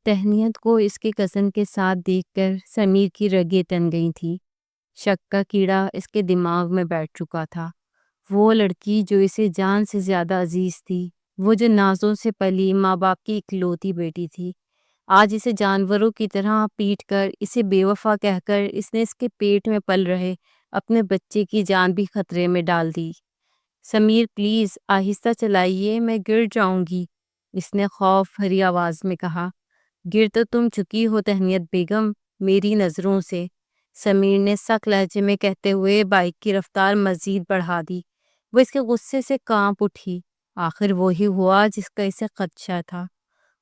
تہنیت کو اس کے کزن کے ساتھ دیکھ کر سمیر کی رگیں تن گئی تھی۔ شک کا کیڑا اس کے دماغ میں بیٹھ چکا تھا۔ وہ لڑکی جو اسے جان سے زیادہ عزیز تھی، وہ جو نازوں سے پلی ماں باپ کی اکلوتی بیٹی تھی، آج اسے جانوروں کی طرح پیٹ کر، اسے بے وفا کہہ کر اس نے اس کے پیٹ میں پل رہے اپنے بچے کی جان بھی خطرے میں ڈال دی۔ سمیر پلیز آہستہ چلائیے، میں گر جاؤں گی، اس نے خوف بھری آواز میں کہا۔ گر تو تم چکی ہو تہنیت بیگم، میری نظروں سے، سمیر نے سخت لہجے میں کہتے ہوئے بائک کی رفتار مزید بڑھا دی۔ وہ اس کے غصے سے کانپ اٹھی۔ آخر وہی ہوا جس کا اسے خدشہ تھا۔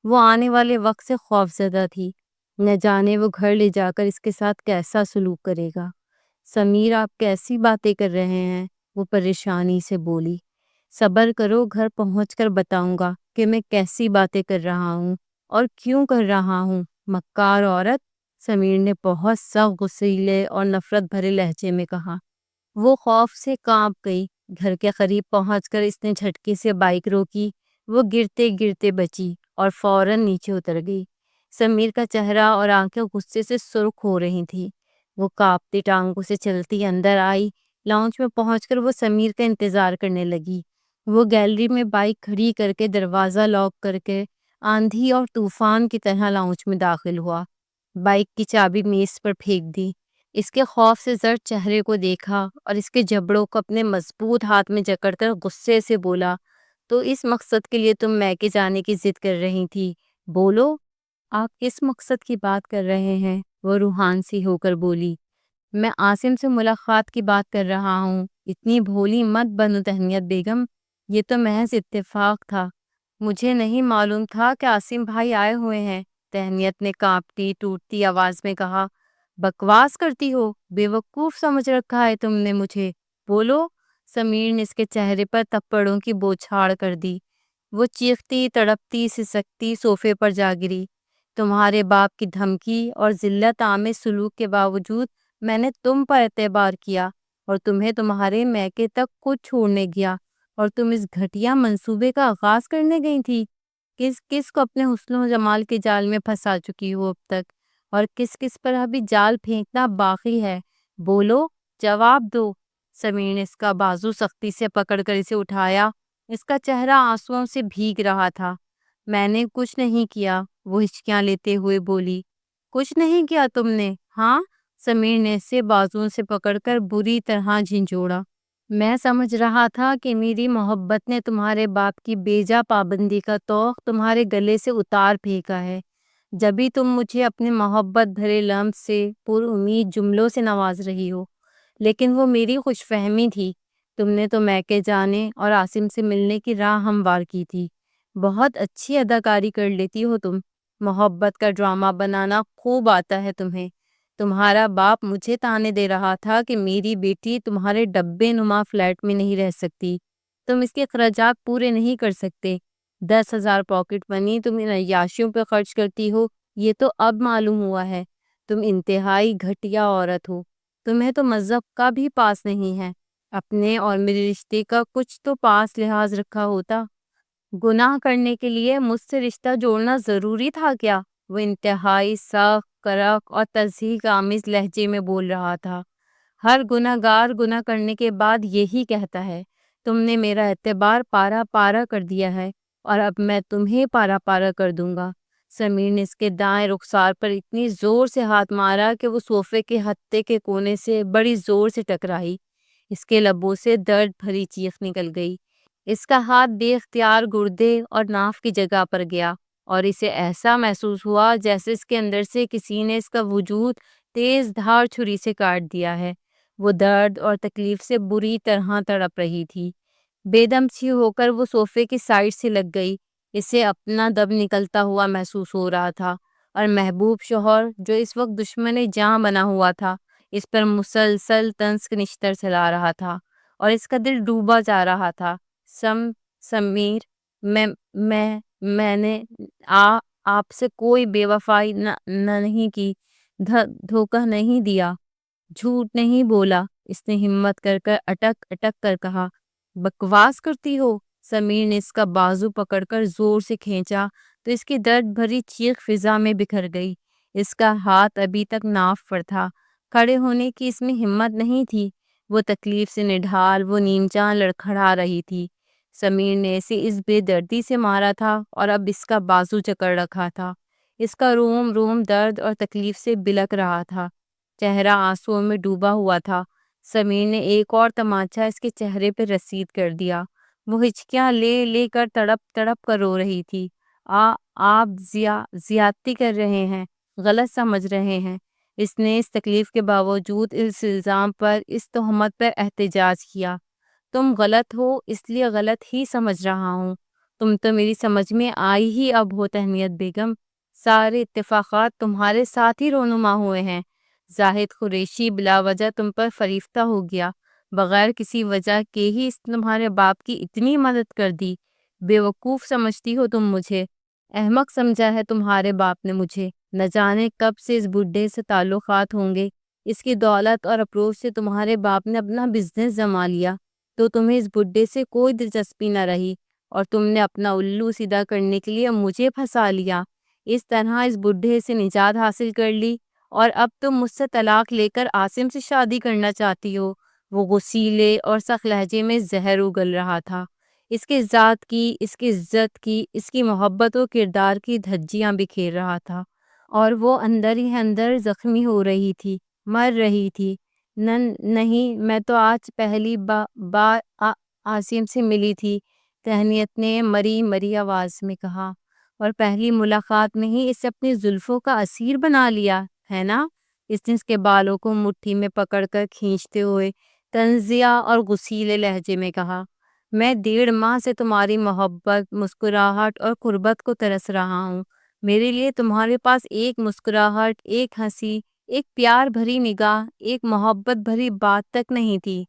وہ آنے والے وقت سے خوفزدہ تھی، نہ جانے وہ گھر لے جا کر اس کے ساتھ کیسا سلوک کرے گا۔ سمیر آپ کیسی باتیں کر رہے ہیں؟ وہ پریشانی سے بولی۔ صبر کرو، گھر پہنچ کر بتاؤں گا کہ میں کیسی باتیں کر رہا ہوں اور کیوں کر رہا ہوں، مکار عورت، سمیر نے بہت سخت غصیلے اور نفرت بھرے لہجے میں کہا۔ وہ خوف سے کانپ گئی۔ گھر کے قریب پہنچ کر اس نے جھٹکے سے بائک روکی۔ وہ گرتے گرتے بچی اور فوراً نیچے اتر گئی۔ سمیر کا چہرہ اور آنکھیں غصے سے سرخ ہو رہی تھی۔ وہ کانپتی ٹانگوں سے چلتی اندر آئی۔ لاؤنج میں پہنچ کر وہ سمیر کا انتظار کرنے لگی۔ وہ گیلری میں بائک کھڑی کر کے دروازہ لاک کر کے آندھی اور طوفان کی طرح لاؤنج میں داخل ہوا۔ بائک کی چابی میز پر پھینک دی۔ اس کے خوف سے زرد چہرے کو دیکھا اور اس کے جبڑوں کو اپنے مضبوط ہاتھ میں جکڑ کر غصے سے بولا، تو اس مقصد کے لیے تم میکے جانے کی ضد کر رہی تھی، بولو آپ کس مقصد کی بات کر رہے ہیں؟ وہ روحان سی ہو کر بولی۔ میں عاصم سے ملاقات کی بات کر رہا ہوں، اتنی بھولی مت بنو تہنیت بیگم، یہ تو محض اتفاق تھا، مجھے نہیں معلوم تھا کہ عاصم بھائی آئے ہوئے ہیں، تہنیت نے کانپتی ٹوٹتی آواز میں کہا۔ بکواس کرتی ہو، بے وقوف سمجھ رکھا ہے تم نے مجھے، بولو، سمیر نے اس کے چہرے پر تپڑوں کی بوچھاڑ کر دی۔ وہ چیختی تڑپتی سسکتی صوفے پر جا گری۔ تمہارے باپ کی دھمکی اور ذلت آمیز سلوک کے باوجود میں نے تم پر اعتبار کیا اور تمہیں تمہارے میکے تک خود چھوڑنے گیا، اور تم اس گھٹیا منصوبے کا آغاز کرنے گئی تھی۔ کس کس کو اپنے حسن و جمال کے جال میں پھنسا چکی ہو اب تک، اور کس کس پر ابھی جال پھینکنا باقی ہے، بولو، جواب دو۔ سمیر نے اس کا بازو سختی سے پکڑ کر اسے اٹھایا۔ اس کا چہرہ آنسوؤں سے بھیگ رہا تھا۔ میں نے کچھ نہیں کیا، وہ ہچکیاں لیتے ہوئے بولی۔ کچھ نہیں کیا تم نے، ہاں؟ سمیر نے اسے بازوؤں سے پکڑ کر بری طرح جھنجھوڑا۔ میں سمجھ رہا تھا کہ میری محبت نے تمہارے باپ کی بیجا پابندی کا طوق تمہارے گلے سے اتار پھینکا ہے، جبھی تم مجھے اپنے محبت بھرے لمس سے پر امید جملوں سے نواز رہی ہو، لیکن وہ میری خوش فہمی تھی۔ تم نے تو میکے جانے اور عاصم سے ملنے کی راہ ہموار کی تھی۔ بہت اچھی اداکاری کر لیتی ہو تم، محبت کا ڈرامہ بنانا خوب آتا ہے تمہیں۔ تمہارا باپ مجھے تانے دے رہا تھا کہ میری بیٹی تمہارے ڈبے نما فلیٹ میں نہیں رہ سکتی، تم اس کے اخراجات پورے نہیں کر سکتے، 10,000 پاکٹ منی تم ان عیاشیوں پہ خرچ کرتی ہو، یہ تو اب معلوم ہوا ہے۔ تم انتہائی گھٹیا عورت ہو، تمہیں تو مذہب کا بھی پاس نہیں ہے، اپنے اور میرے رشتے کا کچھ تو پاس لحاظ رکھا ہوتا۔ گناہ کرنے کے لیے مجھ سے رشتہ جوڑنا ضروری تھا کیا؟ وہ انتہائی سخت، کرک اور تضحیک آمیز لہجے میں بول رہا تھا۔ ہر گناہ گار گناہ کرنے کے بعد یہی کہتا ہے، تم نے میرا اعتبار پارا پارا کر دیا ہے اور اب میں تمہیں پارا پارا کر دوں گا۔ سمیر نے اس کے دائیں رخسار پر اتنی زور سے ہاتھ مارا کہ وہ صوفے کے ہتھے کے کونے سے بڑی زور سے ٹکرائی۔ اس کے لبوں سے درد بھری چیخ نکل گئی۔ اس کا ہاتھ بے اختیار گردے اور ناف کی جگہ پر گیا اور اسے ایسا محسوس ہوا جیسے اس کے اندر سے کسی نے اس کا وجود تیز دھار چھری سے کاٹ دیا ہے۔ وہ درد اور تکلیف سے بری طرح تڑپ رہی تھی۔ بے دم سی ہو کر وہ صوفے کی سائڈ سے لگ گئی۔ اسے اپنا دم نکلتا ہوا محسوس ہو رہا تھا اور محبوب شوہر جو اس وقت دشمن جاں بنا ہوا تھا اس پر مسلسل طنز کے نشتر چلا رہا تھا اور اس کا دل ڈوبا جا رہا تھا۔ سمیر، میں نے آپ سے کوئی بے وفائی نہیں کی، دھوکہ نہیں دیا، جھوٹ نہیں بولا، اس نے ہمت کر کر اٹک اٹک کر کہا۔ بکواس کرتی ہو، سمیر نے اس کا بازو پکڑ کر زور سے کھینچا تو اس کی درد بھری چیخ فضا میں بکھر گئی۔ اس کا ہاتھ ابھی تک ناف پر تھا، کھڑے ہونے کی اس میں ہمت نہیں تھی۔ وہ تکلیف سے نڈھال، وہ نیم جان لڑکھڑا رہی تھی۔ سمیر نے اسے اس بے دردی سے مارا تھا اور اب اس کا بازو جکڑ رکھا تھا۔ اس کا روم روم درد اور تکلیف سے بلک رہا تھا، چہرہ آنسوؤں میں ڈوبا ہوا تھا۔ سمیر نے ایک اور تمانچہ اس کے چہرے پہ رسید کر دیا۔ وہ ہچکیاں لے لے کر تڑپ تڑپ کر رو رہی تھی۔ آپ زیادتی کر رہے ہیں، غلط سمجھ رہے ہیں۔ اس نے اس تکلیف کے باوجود اس الزام پر، اس تہمت پر احتجاج کیا۔ تم غلط ہو، اس لیے غلط ہی سمجھ رہا ہوں۔ تم تو میری سمجھ میں آئی ہی اب ہو تہنیت بیگم۔ سارے اتفاقات تمہارے ساتھ ہی رونما ہوئے ہیں۔ زاہد قریشی بلا وجہ تم پر فریفتہ ہو گیا، بغیر کسی وجہ کے ہی اس تمہارے باپ کی اتنی مدد کر دی۔ بے وقوف سمجھتی ہو تم مجھے، احمق سمجھا ہے تمہارے باپ نے مجھے۔ نہ جانے کب سے اس بڈھے سے تعلقات ہوں گے۔ اس کی دولت اور اپروچ سے تمہارے باپ نے اپنا بزنس جما لیا، تو تمہیں اس بڈھے سے کوئی دلچسپی نہ رہی اور تم نے اپنا الو سیدھا کرنے کے لیے مجھے پھنسا لیا۔ اس طرح اس بڈھے سے نجات حاصل کر لی اور اب تم مجھ سے طلاق لے کر عاصم سے شادی کرنا چاہتی ہو۔ وہ غصیلے اور سخت لہجے میں زہر اگل رہا تھا۔ اس کے ذات کی، اس کی عزت کی، اس کی محبت و کردار کی دھجیاں بکھیر رہا تھا، اور وہ اندر ہی اندر زخمی ہو رہی تھی، مر رہی تھی۔ نہیں، میں تو آج پہلی بار عاصم سے ملی تھی، تہنیت نے مری مری آواز میں کہا، اور پہلی ملاقات میں ہی اسے اپنی زلفوں کا اسیر بنا لیا ہے نا؟ اس نے اس کے بالوں کو مٹھی میں پکڑ کر کھینچتے ہوئے طنزیہ اور غصیلے لہجے میں کہا۔ میں 1.5 ماہ سے تمہاری محبت، مسکراہٹ اور قربت کو ترس رہا ہوں۔ میرے لیے تمہارے پاس ایک مسکراہٹ، ایک ہنسی، ایک پیار بھری نگاہ، ایک محبت بھری بات تک نہیں تھی۔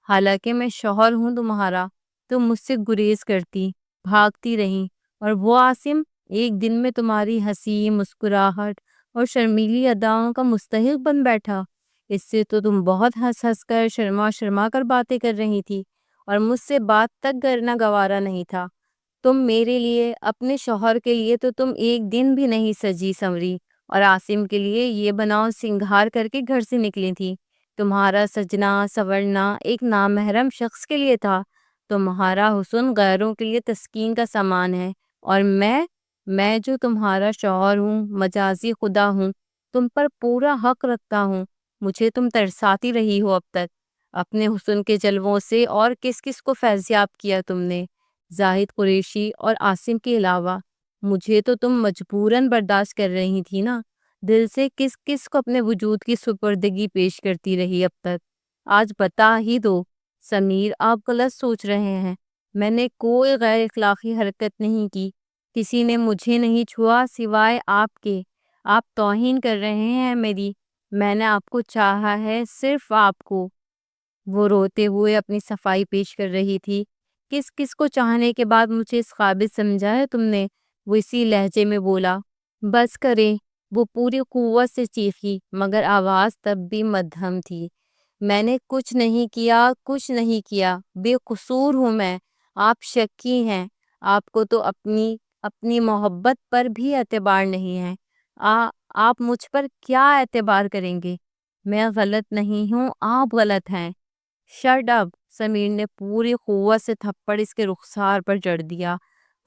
حالانکہ میں شوہر ہوں تمہارا، تم مجھ سے گریز کرتی، بھاگتی رہی، اور وہ عاصم ایک دن میں تمہاری ہنسی، مسکراہٹ اور شرمیلی اداؤں کا مستحق بن بیٹھا۔ اس سے تو تم بہت ہنس ہنس کر، شرما شرما کر باتیں کر رہی تھی، اور مجھ سے بات تک کرنا گوارا نہیں تھا۔ تم میرے لیے، اپنے شوہر کے لیے تو تم ایک دن بھی نہیں سجی سنوری، اور عاصم کے لیے یہ بناؤ سنگھار کر کے گھر سے نکلی تھی۔ تمہارا سجنا سورنا ایک نامحرم شخص کے لیے تھا۔ تمہارا حسن غیروں کے لیے تسکین کا سامان ہے، اور میں جو تمہارا شوہر ہوں، مجازی خدا ہوں، تم پر پورا حق رکھتا ہوں۔ مجھے تم ترساتی رہی ہو اب تک، اپنے حسن کے جلووں سے، اور کس کس کو فیضیاب کیا تم نے، زاہد قریشی اور عاصم کے علاوہ۔ مجھے تو تم مجبوراً برداشت کر رہی تھی نا، دل سے کس کس کو اپنے وجود کی سپردگی پیش کرتی رہی اب تک۔ آج بتا ہی دو۔ سمیر، آپ غلط سوچ رہے ہیں، میں نے کوئی غیر اخلاقی حرکت نہیں کی، کسی نے مجھے نہیں چھوا سوائے آپ کے۔ آپ توہین کر رہے ہیں میری، میں نے آپ کو چاہا ہے، صرف آپ کو۔ وہ روتے ہوئے اپنی صفائی پیش کر رہی تھی۔ کس کس کو چاہنے کے بعد مجھے اس قابل سمجھا ہے تم نے؟ وہ اسی لہجے میں بولا۔ بس کریں، وہ پوری قوت سے چیخی، مگر آواز تب بھی مدھم تھی۔ میں نے کچھ نہیں کیا، کچھ نہیں کیا، بے قصور ہوں میں۔ آپ شکی ہیں، آپ کو تو اپنی محبت پر بھی اعتبار نہیں ہے۔ آپ مجھ پر کیا اعتبار کریں گے؟ میں غلط نہیں ہوں، آپ غلط ہیں۔ Shut up! سمیر نے پوری قوت سے تھپڑ اس کے رخسار پر جڑ دیا۔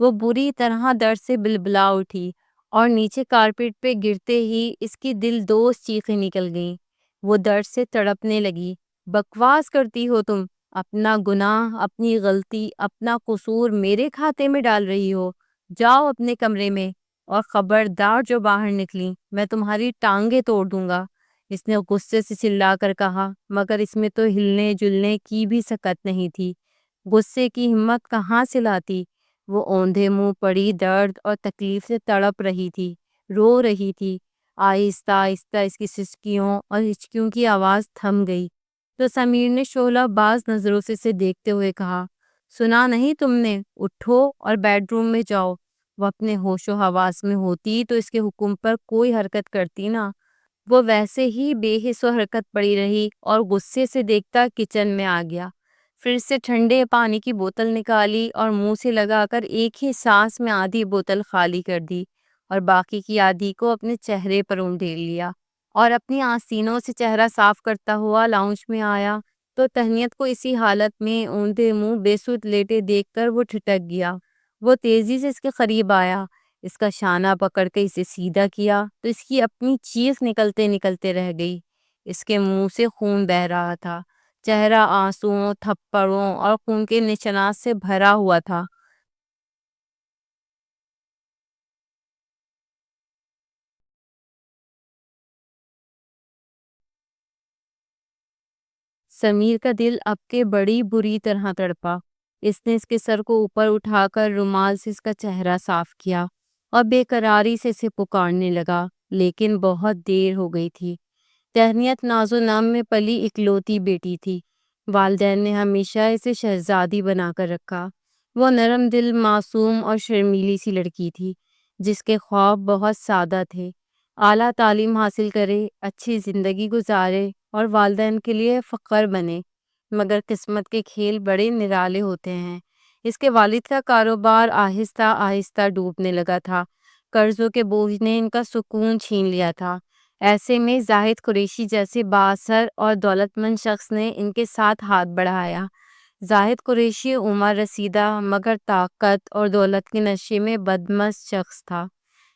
وہ بری طرح درد سے بلبلا اٹھی، اور نیچے کارپیٹ پہ گرتے ہی اس کی دل دوز چیخیں نکل گئیں۔ وہ درد سے تڑپنے لگی۔ بکواس کرتی ہو تم، اپنا گناہ، اپنی غلطی، اپنا قصور میرے کھاتے میں ڈال رہی ہو۔ جاؤ اپنے کمرے میں، اور خبردار جو باہر نکلی میں تمہاری ٹانگیں توڑ دوں گا۔ اس نے غصے سے چلا کر کہا، مگر اس میں تو ہلنے جلنے کی بھی سکت نہیں تھی۔ غصے کی ہمت کہاں سے لاتی؟ وہ اوندھے منہ پڑی درد اور تکلیف سے تڑپ رہی تھی، رو رہی تھی۔ آہستہ آہستہ اس کی سسکیوں اور ہچکیوں کی آواز تھم گئی، تو سمیر نے شعلہ باز نظروں سے اسے دیکھتے ہوئے کہا، سنا نہیں تم نے؟ اٹھو اور بیڈ روم میں جاؤ۔ وہ اپنے ہوش و حواس میں ہوتی تو اس کے حکم پر کوئی حرکت کرتی نہ۔ وہ ویسے ہی بے حس و حرکت پڑی رہی، اور غصے سے دیکھتا کچن میں آ گیا۔ پھر سے ٹھنڈے پانی کی بوتل نکالی اور منہ سے لگا کر ایک ہی سانس میں آدھی بوتل خالی کر دی اور باقی کی آدھی کو اپنے چہرے پر انڈیل لیا اور اپنی آستینوں سے چہرہ صاف کرتا ہوا لاؤنج میں آیا تو تہنیت کو اسی حالت میں اوندے منہ بے سود لیٹے دیکھ کر وہ ٹھٹک گیا۔ وہ تیزی سے اس کے قریب آیا، اس کا شانہ پکڑ کے اسے سیدھا کیا تو اس کی اپنی چیخ نکلتے نکلتے رہ گئی۔ اس کے منہ سے خون بہہ رہا تھا، چہرہ آنسوؤں، تھپڑوں اور خون کے نشانات سے بھرا ہوا تھا۔ سمیر کا دل اب کے بڑی بری طرح تڑپا۔ اس نے اس کے سر کو اوپر اٹھا کر رومال سے اس کا چہرہ صاف کیا اور بے قراری سے اسے پکارنے لگا، لیکن بہت دیر ہو گئی تھی۔ تہنیت ناز و نام میں پلی اکلوتی بیٹی تھی۔ والدین نے ہمیشہ اسے شہزادی بنا کر رکھا۔ وہ نرم دل، معصوم اور شرمیلی سی لڑکی تھی جس کے خواب بہت سادہ تھے، اعلیٰ تعلیم حاصل کرے، اچھی زندگی گزارے اور والدین کے لیے فخر بنے۔ مگر قسمت کے کھیل بڑے نرالے ہوتے ہیں۔ اس کے والد کا کاروبار آہستہ آہستہ ڈوبنے لگا تھا۔ قرضوں کے بوجھ نے ان کا سکون چھین لیا تھا۔ ایسے میں زاہد قریشی جیسے بااثر اور دولت مند شخص نے ان کے ساتھ ہاتھ بڑھایا۔ زاہد قریشی عمر رسیدہ مگر طاقت اور دولت کے نشے میں بدمست شخص تھا۔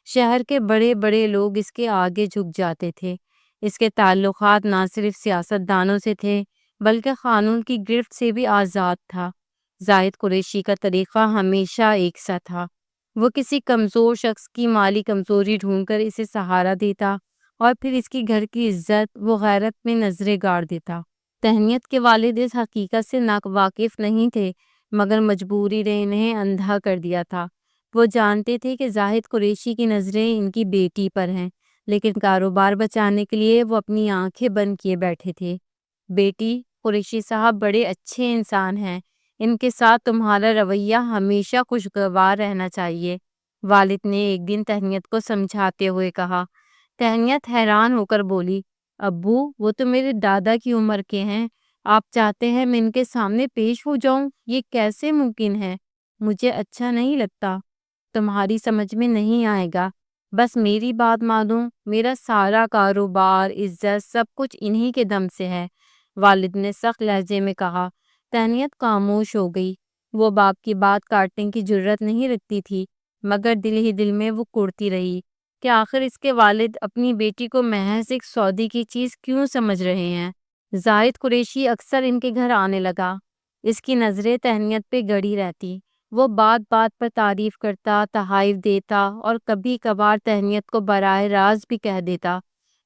شہر کے بڑے بڑے لوگ اس کے آگے جھک جاتے تھے۔ اس کے تعلقات نہ صرف سیاست دانوں سے تھے بلکہ قانون کی گرفت سے بھی آزاد تھا۔ زاہد قریشی کا طریقہ ہمیشہ ایک سا تھا۔ وہ کسی کمزور شخص کی مالی کمزوری ڈھونڈ کر اسے سہارا دیتا اور پھر اس کی گھر کی عزت و غیرت میں نظریں گاڑ دیتا۔ تہنیت کے والد اس حقیقت سے ناواقف نہیں تھے مگر مجبوری نے انہیں اندھا کر دیا تھا۔ وہ جانتے تھے کہ زاہد قریشی کی نظریں ان کی بیٹی پر ہیں، لیکن کاروبار بچانے کے لیے وہ اپنی آنکھیں بند کیے بیٹھے تھے۔ بیٹی، قریشی صاحب بڑے اچھے انسان ہیں، ان کے ساتھ تمہارا رویہ ہمیشہ خوشگوار رہنا چاہیے، والد نے ایک دن تہنیت کو سمجھاتے ہوئے کہا۔ تہنیت حیران ہو کر بولی، ابو وہ تو میرے دادا کی عمر کے ہیں، آپ چاہتے ہیں میں ان کے سامنے پیش ہو جاؤں؟ یہ کیسے ممکن ہے؟ مجھے اچھا نہیں لگتا، تمہاری سمجھ میں نہیں آئے گا، بس میری بات مانو، میرا سارا کاروبار، عزت، سب کچھ انہی کے دم سے ہے، والد نے سخت لہجے میں کہا۔ تہنیت خاموش ہو گئی۔ وہ باپ کی بات کاٹنے کی جرت نہیں رکھتی تھی مگر دل ہی دل میں وہ کڑتی رہی کہ آخر اس کے والد اپنی بیٹی کو محض ایک سودے کی چیز کیوں سمجھ رہے ہیں۔ زاہد قریشی اکثر ان کے گھر آنے لگا۔ اس کی نظریں تہنیت پہ گڑی رہتی۔ وہ بات بات پر تعریف کرتا، تحائف دیتا اور کبھی کبھار تہنیت کو براہ راست بھی کہہ دیتا،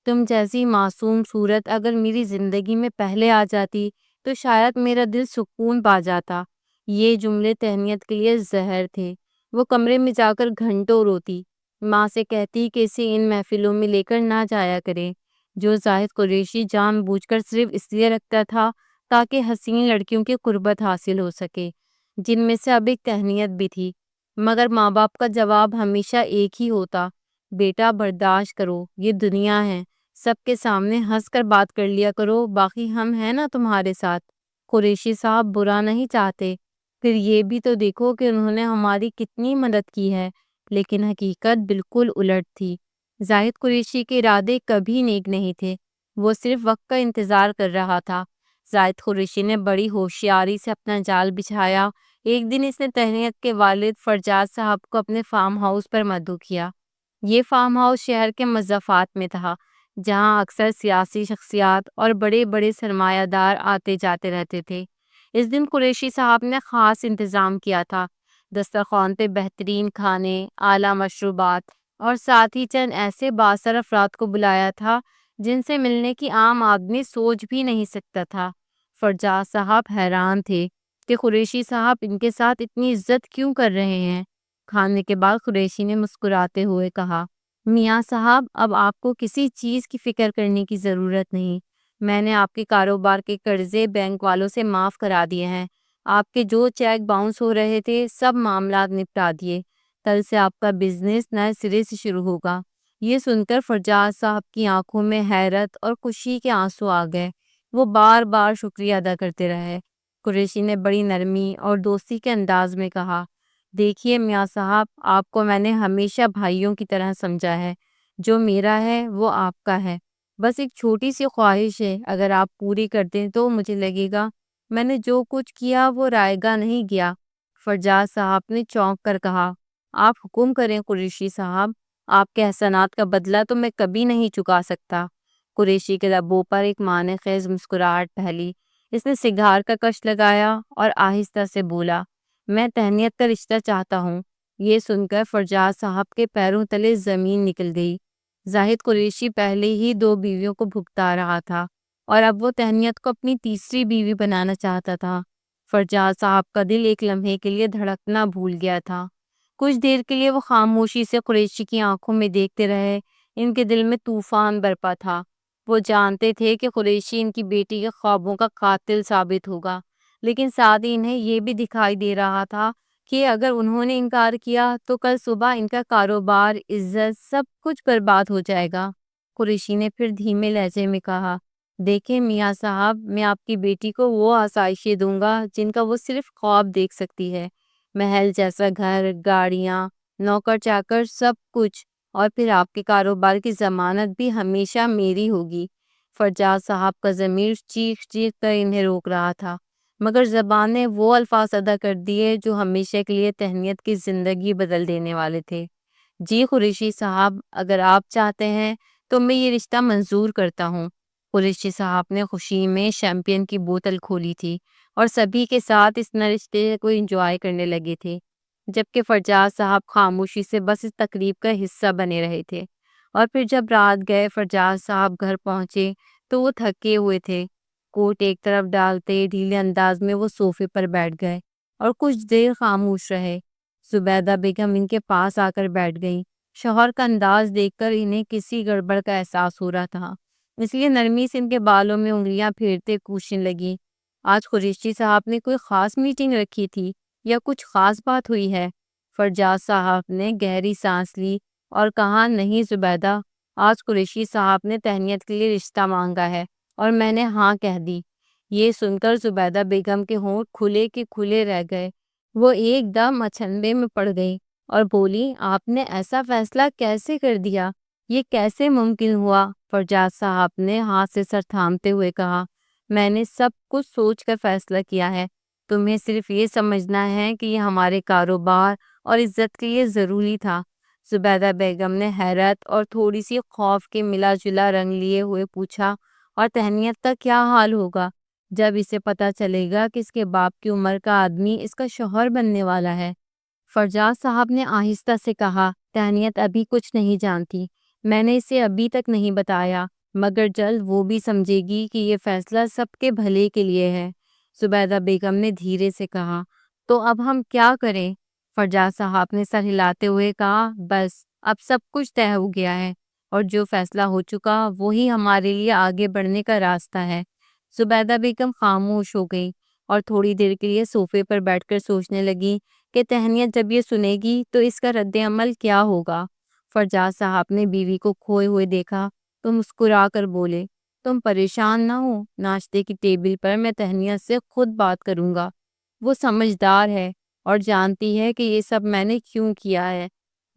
تم جیسی معصوم صورت اگر میری زندگی میں پہلے آ جاتی تو شاید میرا دل سکون پا جاتا۔ یہ جملے تہنیت کے لیے زہر تھے۔ وہ کمرے میں جا کر گھنٹوں روتی، ماں سے کہتی کہ اسے ان محفلوں میں لے کر نہ جایا کرے جو زاہد قریشی جان بوجھ کر صرف اس لیے رکھتا تھا تاکہ حسین لڑکیوں کی قربت حاصل ہو سکے، جن میں سے اب ایک تہنیت بھی تھی۔ مگر ماں باپ کا جواب ہمیشہ ایک ہی ہوتا، بیٹا برداشت کرو، یہ دنیا ہے، سب کے سامنے ہنس کر بات کر لیا کرو، باقی ہم ہیں نا تمہارے ساتھ۔ قریشی صاحب برا نہیں چاہتے، پھر یہ بھی تو دیکھو کہ انہوں نے ہماری کتنی مدد کی ہے، لیکن حقیقت بالکل الٹ تھی۔ زاہد قریشی کے ارادے کبھی نیک نہیں تھے، وہ صرف وقت کا انتظار کر رہا تھا۔ زاہد قریشی نے بڑی ہوشیاری سے اپنا جال بچھایا۔ ایک دن اس نے تہنیت کے والد فرجاد صاحب کو اپنے فارم ہاؤس پر مدعو کیا۔ یہ فارم ہاؤس شہر کے مضافات میں تھا جہاں اکثر سیاسی شخصیات اور بڑے بڑے سرمایہ دار آتے جاتے رہتے تھے۔ اس دن قریشی صاحب نے خاص انتظام کیا تھا۔ دسترخوان پہ بہترین کھانے، اعلیٰ مشروبات اور ساتھ ہی چند ایسے بااثر افراد کو بلایا تھا جن سے ملنے کی عام آدمی سوچ بھی نہیں سکتا تھا۔ فرجاد صاحب حیران تھے کہ قریشی صاحب ان کے ساتھ اتنی عزت کیوں کر رہے ہیں۔ کھانے کے بعد قریشی نے مسکراتے ہوئے کہا، میاں صاحب اب آپ کو کسی چیز کی فکر کرنے کی ضرورت نہیں، میں نے آپ کے کاروبار کے قرضے بینک والوں سے معاف کرا دیے ہیں، آپ کے جو چیک باؤنس ہو رہے تھے سب معاملات نپٹا دیے، کل سے آپ کا بزنس نئے سرے سے شروع ہوگا۔ یہ سن کر فرجاد صاحب کی آنکھوں میں حیرت اور خوشی کے آنسو آ گئے۔ وہ بار بار شکریہ ادا کرتے رہے۔ قریشی نے بڑی نرمی اور دوستی کے انداز میں کہا، دیکھیے میاں صاحب، آپ کو میں نے ہمیشہ بھائیوں کی طرح سمجھا ہے۔ جو میرا ہے وہ آپ کا ہے۔ بس ایک چھوٹی سی خواہش ہے، اگر آپ پوری کر دیں تو مجھے لگے گا میں نے جو کچھ کیا وہ رائے گاہ نہیں گیا۔ فرجاد صاحب نے چونک کر کہا، آپ حکم کریں قریشی صاحب، آپ کے احسانات کا بدلہ تو میں کبھی نہیں چکا سکتا۔ قریشی کے لبوں پر ایک معنی خیز مسکراہٹ پھیلی۔ اس نے سگار کا کش لگایا اور آہستہ سے بولا، میں تہنیت کا رشتہ چاہتا ہوں۔ یہ سن کر فرجاد صاحب کے پیروں تلے زمین نکل گئی۔ زاہد قریشی پہلے ہی 2 بیویوں کو بھگتا رہا تھا اور اب وہ تہنیت کو اپنی تیسری بیوی بنانا چاہتا تھا۔ فرجاد صاحب کا دل ایک لمحے کے لیے دھڑکنا بھول گیا تھا۔ کچھ دیر کے لیے وہ خاموشی سے قریشی کی آنکھوں میں دیکھتے رہے۔ ان کے دل میں طوفان برپا تھا۔ وہ جانتے تھے کہ قریشی ان کی بیٹی کے خوابوں کا قاتل ثابت ہوگا، لیکن ساتھ ہی انہیں یہ بھی دکھائی دے رہا تھا کہ اگر انہوں نے انکار کیا تو کل صبح ان کا کاروبار، عزت، سب کچھ برباد ہو جائے گا۔ قریشی نے پھر دھیمے لہجے میں کہا، دیکھیں میاں صاحب، میں آپ کی بیٹی کو وہ آسائشیں دوں گا جن کا وہ صرف خواب دیکھ سکتی ہے۔ محل جیسا گھر، گاڑیاں، نوکر چاکر، سب کچھ، اور پھر آپ کے کاروبار کی ضمانت بھی ہمیشہ میری ہوگی۔ فرجاد صاحب کا ضمیر چیخ چیخ کر انہیں روک رہا تھا، مگر زبان نے وہ الفاظ ادا کر دیے جو ہمیشہ کے لیے تہنیت کی زندگی بدل دینے والے تھے۔ جی قریشی صاحب، اگر آپ چاہتے ہیں تو میں یہ رشتہ منظور کرتا ہوں۔ قریشی صاحب نے خوشی میں شیمپین کی بوتل کھولی تھی اور سبھی کے ساتھ اس نئے رشتے کو انجوائے کرنے لگے تھے، جبکہ فرجاد صاحب خاموشی سے بس اس تقریب کا حصہ بنے رہے تھے۔ اور پھر جب رات گئے، فرجاد صاحب گھر پہنچے تو وہ تھکے ہوئے تھے۔ کوٹ ایک طرف ڈالتے ڈھیلے انداز میں وہ صوفے پر بیٹھ گئے اور کچھ دیر خاموش رہے۔ زبیدہ بیگم ان کے پاس آ کر بیٹھ گئی۔ شوہر کا انداز دیکھ کر انہیں کسی گڑبڑ کا احساس ہو رہا تھا، اس لیے نرمی سے ان کے بالوں میں انگلیاں پھیرتے پوچھنے لگی، آج قریشی صاحب نے کوئی خاص میٹنگ رکھی تھی یا کچھ خاص بات ہوئی ہے؟ فرجاد صاحب نے گہری سانس لی اور کہا، نہیں زبیدہ، آج قریشی صاحب نے تہنیت کے لیے رشتہ مانگا ہے اور میں نے ہاں کہہ دی۔ یہ سن کر زبیدہ بیگم کے ہونٹ کھلے کے کھلے رہ گئے۔ وہ ایک دم اچنبے میں پڑ گئی اور بولی، آپ نے ایسا فیصلہ کیسے کر دیا؟ یہ کیسے ممکن ہوا؟ فرجاد صاحب نے ہاتھ سے سر تھامتے ہوئے کہا، میں نے سب کچھ سوچ کر فیصلہ کیا ہے۔ تمہیں صرف یہ سمجھنا ہے کہ یہ ہمارے کاروبار اور عزت کے لیے ضروری تھا۔ زبیدہ بیگم نے حیرت اور تھوڑی سی خوف کے ملا جلا رنگ لیے ہوئے پوچھا، اور تہنیت کا کیا حال ہوگا جب اسے پتہ چلے گا کہ اس کے باپ کی عمر کا آدمی اس کا شوہر بننے والا ہے؟ فرجاد صاحب نے آہستہ سے کہا، تہنیت ابھی کچھ نہیں جانتی، میں نے اسے ابھی تک نہیں بتایا، مگر جلد وہ بھی سمجھے گی کہ یہ فیصلہ سب کے بھلے کے لیے ہے۔ زبیدہ بیگم نے دھیرے سے کہا، تو اب ہم کیا کریں؟ فرجاد صاحب نے سر ہلاتے ہوئے کہا، بس اب سب کچھ طے ہو گیا ہے اور جو فیصلہ ہو چکا وہی ہمارے لیے آگے بڑھنے کا راستہ ہے۔ زبیدہ بیگم خاموش ہو گئی اور تھوڑی دیر کے لیے صوفے پر بیٹھ کر سوچنے لگی کہ تہنیت جب یہ سنے گی تو اس کا رد عمل کیا ہوگا۔ فرجاد صاحب نے بیوی کو کھوئے ہوئے دیکھا تو مسکرا کر بولے، تم پریشان نہ ہو، ناشتے کی ٹیبل پر میں تہنیت سے خود بات کروں گا۔ وہ سمجھدار ہے اور جانتی ہے کہ یہ سب میں نے کیوں کیا ہے۔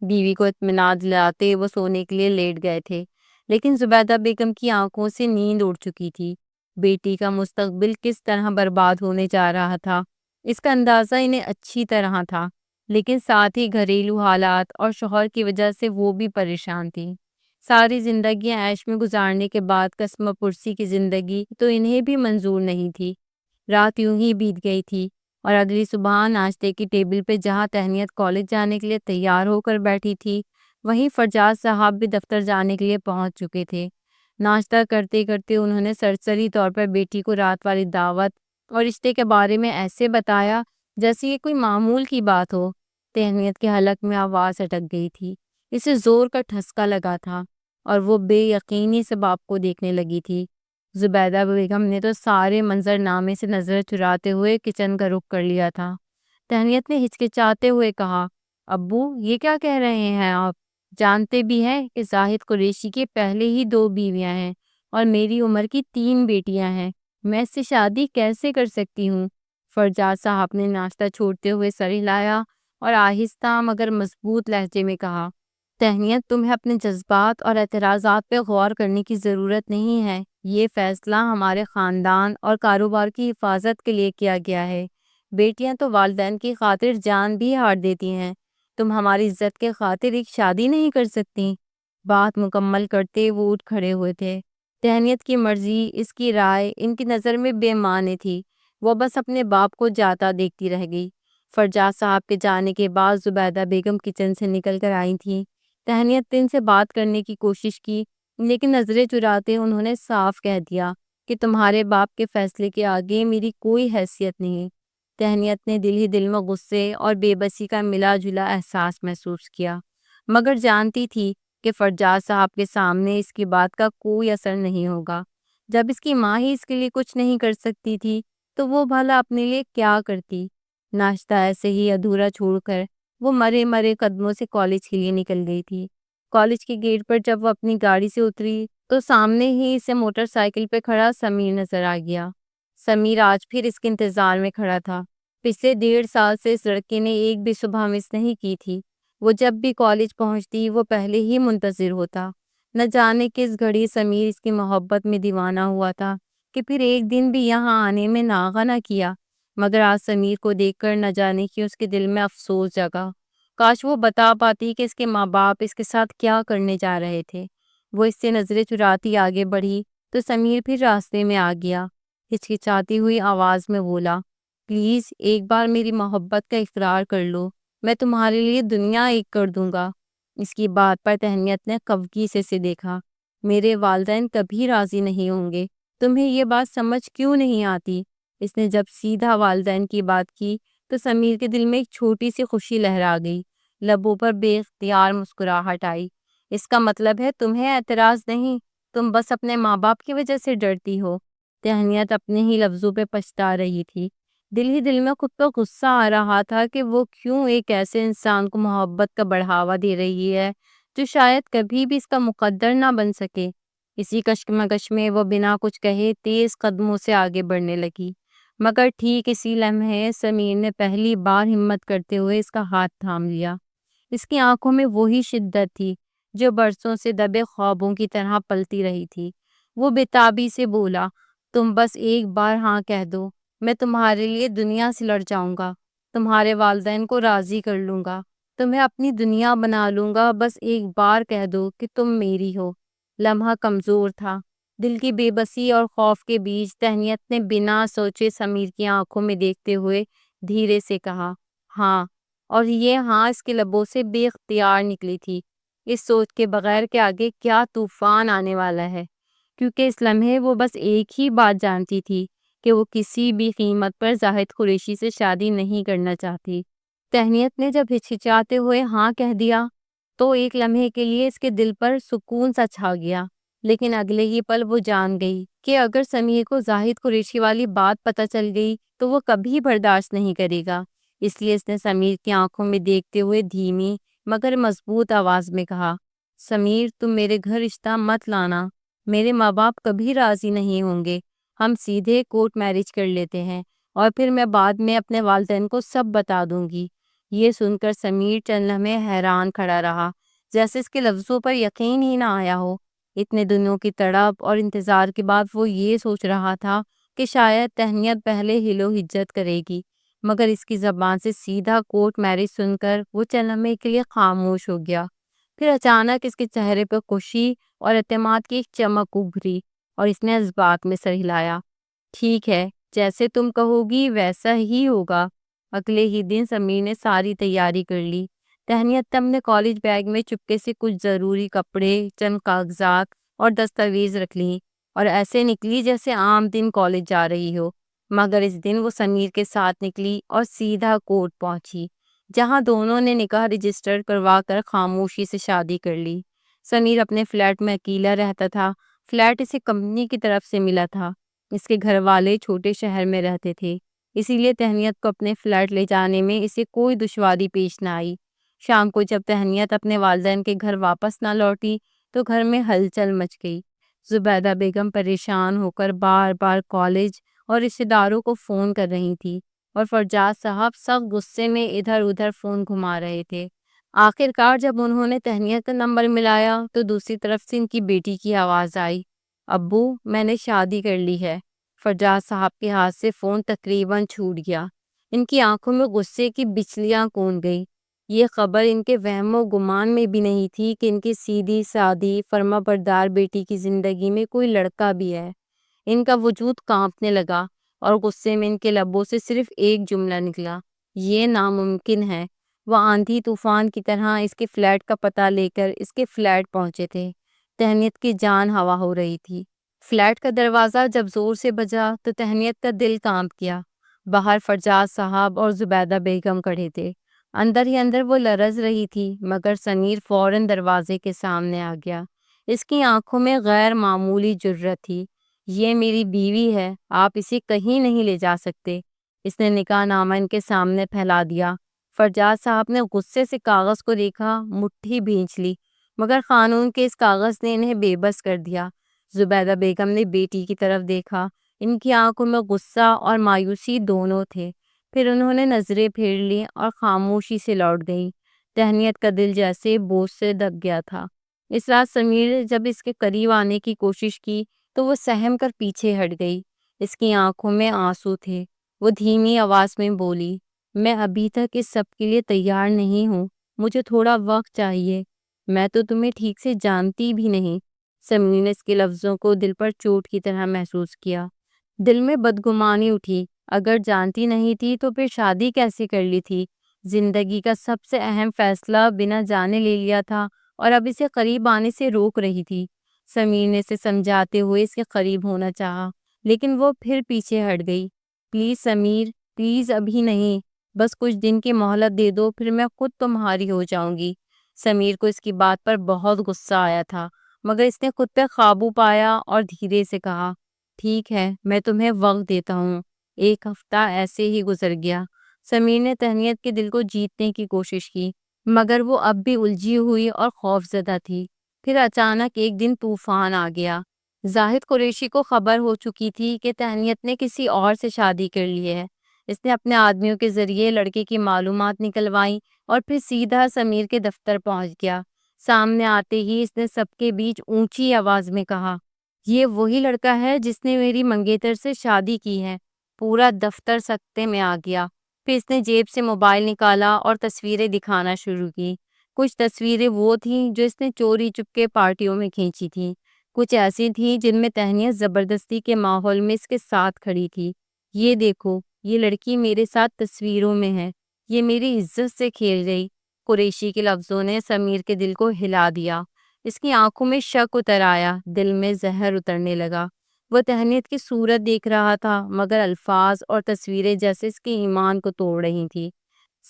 بیوی کو اطمینان دلاتے وہ سونے کے لیے لیٹ گئے تھے، لیکن زبیدہ بیگم کی آنکھوں سے نیند اڑ چکی تھی۔ بیٹی کا مستقبل کس طرح برباد ہونے جا رہا تھا، اس کا اندازہ انہیں اچھی طرح تھا، لیکن ساتھ ہی گھریلو حالات اور شوہر کی وجہ سے وہ بھی پریشان تھی۔ ساری زندگی عیش میں گزارنے کے بعد قسم پرسی کی زندگی تو انہیں بھی منظور نہیں تھی۔ رات یوں ہی بیت گئی تھی اور اگلی صبح ناشتے کی ٹیبل پہ جہاں تہنیت کالج جانے کے لیے تیار ہو کر بیٹھی تھی، وہیں فرجاد صاحب بھی دفتر جانے کے لیے پہنچ چکے تھے۔ ناشتہ کرتے کرتے انہوں نے سرسری طور پر بیٹی کو رات والی دعوت اور رشتے کے بارے میں ایسے بتایا جیسے یہ کوئی معمول کی بات ہو۔ تہنیت کے حلق میں آواز اٹک گئی تھی، اسے زور کا ٹھسکا لگا تھا اور وہ بے یقینی سے باپ کو دیکھنے لگی تھی۔ زبیدہ بیگم نے تو سارے منظر نامے سے نظر چراتے ہوئے کچن کا رخ کر لیا تھا۔ تہنیت نے ہچکچاتے ہوئے کہا، ابو یہ کیا کہہ رہے ہیں آپ؟ جانتے بھی ہیں کہ زاہد قریشی کے پہلے ہی 2 بیویاں ہیں اور میری عمر کی 3 بیٹیاں ہیں، میں اس سے شادی کیسے کر سکتی ہوں؟ فرجاد صاحب نے ناشتہ چھوڑتے ہوئے سر ہلایا اور آہستہ مگر مضبوط لہجے میں کہا، تہنیت، تمہیں اپنے جذبات اور اعتراضات پہ غور کرنے کی ضرورت نہیں ہے۔ یہ فیصلہ ہمارے خاندان اور کاروبار کی حفاظت کے لیے کیا گیا ہے۔ بیٹیاں تو والدین کی خاطر جان بھی ہار دیتی ہیں، تم ہماری عزت کے خاطر ایک شادی نہیں کر سکتی؟ بات مکمل کرتے وہ اٹھ کھڑے ہوئے تھے۔ تہنیت کی مرضی، اس کی رائے ان کی نظر میں بے معنی تھی۔ وہ بس اپنے باپ کو جاتا دیکھتی رہ گئی۔ فرجاد صاحب کے جانے کے بعد زبیدہ بیگم کچن سے نکل کر آئی تھیں۔ تہنیت نے ان سے بات کرنے کی کوشش کی، لیکن نظریں چراتے انہوں نے صاف کہہ دیا کہ تمہارے باپ کے فیصلے کے آگے میری کوئی حیثیت نہیں۔ تہنیت نے دل ہی دل میں غصے اور بے بسی کا ملا جلا احساس محسوس کیا، مگر جانتی تھی کہ فرجاد صاحب کے سامنے اس کی بات کا کوئی اثر نہیں ہوگا۔ جب اس کی ماں ہی اس کے لیے کچھ نہیں کر سکتی تھی تو وہ بھلا اپنے لیے کیا کرتی؟ ناشتہ ایسے ہی ادھورا چھوڑ کر وہ مرے مرے قدموں سے کالج کے لیے نکل گئی تھی۔ کالج کے گیٹ پر جب وہ اپنی گاڑی سے اتری تو سامنے ہی اسے موٹر سائیکل پہ کھڑا سمیر نظر آ گیا۔ سمیر آج پھر اس کے انتظار میں کھڑا تھا۔ پچھلے 1.5 سال سے اس لڑکے نے ایک بھی صبح مس نہیں کی تھی۔ وہ جب بھی کالج پہنچتی وہ پہلے ہی منتظر ہوتا۔ نہ جانے کس گھڑی سمیر اس کی محبت میں دیوانہ ہوا تھا کہ پھر ایک دن بھی یہاں آنے میں ناغہ نہ کیا، مگر آج سمیر کو دیکھ کر نہ جانے کی اس کے دل میں افسوس جگا۔ کاش وہ بتا پاتی کہ اس کے ماں باپ اس کے ساتھ کیا کرنے جا رہے تھے۔ وہ اس سے نظریں چراتی آگے بڑھی تو سمیر پھر راستے میں آ گیا۔ ہچکچاتی ہوئی آواز میں بولا، پلیز ایک بار میری محبت کا اقرار کر لو، میں تمہارے لیے دنیا ایک کر دوں گا۔ اس کی بات پر تہنیت نے کفگی سے دیکھا۔ میرے والدین کبھی راضی نہیں ہوں گے، تمہیں یہ بات سمجھ کیوں نہیں آتی؟ اس نے جب سیدھا والدین کی بات کی تو سمیر کے دل میں ایک چھوٹی سی خوشی لہرا گئی، لبوں پر بے اختیار مسکراہٹ آئی۔ اس کا مطلب ہے تمہیں اعتراض نہیں، تم بس اپنے ماں باپ کی وجہ سے ڈرتی ہو۔ تہنیت اپنے ہی لفظوں پہ پچھتا رہی تھی۔ دل ہی دل میں خود پر غصہ آ رہا تھا کہ وہ کیوں ایک ایسے انسان کو محبت کا بڑھاوا دے رہی ہے جو شاید کبھی بھی اس کا مقدر نہ بن سکے۔ اسی کشمکش میں وہ بنا کچھ کہے تیز قدموں سے آگے بڑھنے لگی، مگر ٹھیک اسی لمحے سمیر نے پہلی بار ہمت کرتے ہوئے اس کا ہاتھ تھام لیا۔ اس کی آنکھوں میں وہی شدت تھی جو برسوں سے دبے خوابوں کی طرح پلتی رہی تھی۔ وہ بےتابی سے بولا، تم بس ایک بار ہاں کہہ دو، میں تمہارے لیے دنیا سے لڑ جاؤں گا، تمہارے والدین کو راضی کر لوں گا، تمہیں اپنی دنیا بنا لوں گا، بس ایک بار کہہ دو کہ تم میری ہو۔ لمحہ کمزور تھا، دل کی بے بسی اور خوف کے بیچ تہنیت نے بنا سوچے سمیر کی آنکھوں میں دیکھتے ہوئے دھیرے سے کہا، ہاں، اور یہ ہاں اس کے لبوں سے بے اختیار نکلی تھی، اس سوچ کے بغیر کہ آگے کیا طوفان آنے والا ہے، کیونکہ اس لمحے وہ بس ایک ہی بات جانتی تھی کہ وہ کسی بھی قیمت پر زاہد قریشی سے شادی نہیں کرنا چاہتی۔ تہنیت نے جب ہچکچاتے ہوئے ہاں کہہ دیا تو ایک لمحے کے لیے اس کے دل پر سکون سا چھا گیا، لیکن اگلے ہی پل وہ جان گئی کہ اگر سمیر کو زاہد قریشی والی بات پتہ چل گئی تو وہ کبھی برداشت نہیں کرے گا۔ اس لیے اس نے سمیر کی آنکھوں میں دیکھتے ہوئے دھیمی مگر مضبوط آواز میں کہا، سمیر، تم میرے گھر رشتہ مت لانا، میرے ماں باپ کبھی راضی نہیں ہوں گے، ہم سیدھے کورٹ میرج کر لیتے ہیں اور پھر میں بعد میں اپنے والدین کو سب بتا دوں گی۔ یہ سن کر سمیر چند لمحے حیران کھڑا رہا، جیسے اس کے لفظوں پر یقین ہی نہ آیا ہو۔ اتنے دنوں کی تڑپ اور انتظار کے بعد وہ یہ سوچ رہا تھا کہ شاید تہنیت پہلے ہل و ہجت کرے گی، مگر اس کی زبان سے سیدھا کورٹ میرج سن کر وہ چند لمحے کے لیے خاموش ہو گیا۔ پھر اچانک اس کے چہرے پہ خوشی اور اعتماد کی ایک چمک ابھری اور اس نے اس بات میں سر ہلایا، ٹھیک ہے، جیسے تم کہو گی ویسا ہی ہوگا۔ اگلے ہی دن سمیر نے ساری تیاری کر لی۔ تہنیت نے کالج بیگ میں چپکے سے کچھ ضروری کپڑے، چند کاغذات اور دستاویز رکھ لیں اور ایسے نکلی جیسے عام دن کالج جا رہی ہو، مگر اس دن وہ سمیر کے ساتھ نکلی اور سیدھا کورٹ پہنچی، جہاں دونوں نے نکاح رجسٹر کروا کر خاموشی سے شادی کر لی۔ سمیر اپنے فلیٹ میں اکیلا رہتا تھا۔ فلیٹ اسے کمپنی کی طرف سے ملا تھا۔ اس کے گھر والے چھوٹے شہر میں رہتے تھے، اسی لیے تہنیت کو اپنے فلیٹ لے جانے میں اسے کوئی دشواری پیش نہ آئی۔ شام کو جب تہنیت اپنے والدین کے گھر واپس نہ لوٹی تو گھر میں ہلچل مچ گئی۔ زبیدہ بیگم پریشان ہو کر بار بار کالج اور رشتہ داروں کو فون کر رہی تھی۔ اور فرجاد صاحب سخت غصے میں ادھر ادھر فون گھما رہے تھے۔ آخر کار جب انہوں نے تہنیت کا نمبر ملایا تو دوسری طرف سے ان کی بیٹی کی آواز آئی، ابو میں نے شادی کر لی ہے۔ فرجاد صاحب کے ہاتھ سے فون تقریباً چھوٹ گیا۔ ان کی آنکھوں میں غصے کی بجلیاں کون گئی۔ یہ خبر ان کے وہم و گمان میں بھی نہیں تھی کہ ان کی سیدھی سادی فرما بردار بیٹی کی زندگی میں کوئی لڑکا بھی ہے۔ ان کا وجود کانپنے لگا اور غصے میں ان کے لبوں سے صرف ایک جملہ نکلا، یہ ناممکن ہے۔ وہ آندھی طوفان کی طرح اس کے فلیٹ کا پتہ لے کر اس کے فلیٹ پہنچے تھے۔ تہنیت کی جان ہوا ہو رہی تھی۔ فلیٹ کا دروازہ جب زور سے بجا تو تہنیت کا دل کانپ گیا۔ باہر فرجاد صاحب اور زبیدہ بیگم کھڑے تھے۔ اندر ہی اندر وہ لرز رہی تھی، مگر سمیر فوراً دروازے کے سامنے آ گیا۔ اس کی آنکھوں میں غیر معمولی جرأت تھی۔ یہ میری بیوی ہے، آپ اسے کہیں نہیں لے جا سکتے۔ اس نے نکاح نامہ ان کے سامنے پھیلا دیا۔ فرجاد صاحب نے غصے سے کاغذ کو دیکھا، مٹھی بھینچ لی، مگر قانون کے اس کاغذ نے انہیں بے بس کر دیا۔ زبیدہ بیگم نے بیٹی کی طرف دیکھا، ان کی آنکھوں میں غصہ اور مایوسی دونوں تھے۔ پھر انہوں نے نظریں پھیر لی اور خاموشی سے لوٹ گئیں۔ تہنیت کا دل جیسے بوجھ سے دب گیا تھا۔ اس رات سمیر نے جب اس کے قریب آنے کی کوشش کی تو وہ سہم کر پیچھے ہٹ گئی۔ اس کی آنکھوں میں آنسو تھے۔ وہ دھیمی آواز میں بولی، میں ابھی تک اس سب کے لیے تیار نہیں ہوں، مجھے تھوڑا وقت چاہیے، میں تو تمہیں ٹھیک سے جانتی بھی نہیں۔ سمیر نے اس کے لفظوں کو دل پر چوٹ کی طرح محسوس کیا۔ دل میں بدگمانی اٹھی، اگر جانتی نہیں تھی تو پھر شادی کیسے کر لی تھی؟ زندگی کا سب سے اہم فیصلہ بنا جانے لے لیا تھا اور اب اسے قریب آنے سے روک رہی تھی۔ سمیر نے اسے سمجھاتے ہوئے اس کے قریب ہونا چاہا، لیکن وہ پھر پیچھے ہٹ گئی۔ پلیز سمیر، پلیز ابھی نہیں، بس کچھ دن کی مہلت دے دو، پھر میں خود تمہاری ہو جاؤں گی۔ سمیر کو اس کی بات پر بہت غصہ آیا تھا، مگر اس نے خود پہ قابو پایا اور دھیرے سے کہا، ٹھیک ہے میں تمہیں وقت دیتا ہوں۔ ایک ہفتہ ایسے ہی گزر گیا۔ سمیر نے تہنیت کے دل کو جیتنے کی کوشش کی، مگر وہ اب بھی الجھی ہوئی اور خوفزدہ تھی۔ پھر اچانک ایک دن طوفان آ گیا۔ زاہد قریشی کو خبر ہو چکی تھی کہ تہنیت نے کسی اور سے شادی کر لی ہے۔ اس نے اپنے آدمیوں کے ذریعے لڑکے کی معلومات نکلوائیں اور پھر سیدھا سمیر کے دفتر پہنچ گیا۔ سامنے آتے ہی اس نے سب کے بیچ اونچی آواز میں کہا، یہ وہی لڑکا ہے جس نے میری منگیتر سے شادی کی ہے۔ پورا دفتر سکتے میں آ گیا۔ پھر اس نے جیب سے موبائل نکالا اور تصویریں دکھانا شروع کی۔ کچھ تصویریں وہ تھیں جو اس نے چوری چپکے پارٹیوں میں کھینچی تھیں، کچھ ایسی تھیں جن میں تہنیت زبردستی کے ماحول میں اس کے ساتھ کھڑی تھی۔ یہ دیکھو، یہ لڑکی میرے ساتھ تصویروں میں ہے، یہ میری عزت سے کھیل گئی۔ قریشی کے لفظوں نے سمیر کے دل کو ہلا دیا۔ اس کی آنکھوں میں شک اتر آیا، دل میں زہر اترنے لگا۔ وہ تہنیت کی صورت دیکھ رہا تھا، مگر الفاظ اور تصویریں جیسے اس کے ایمان کو توڑ رہی تھی۔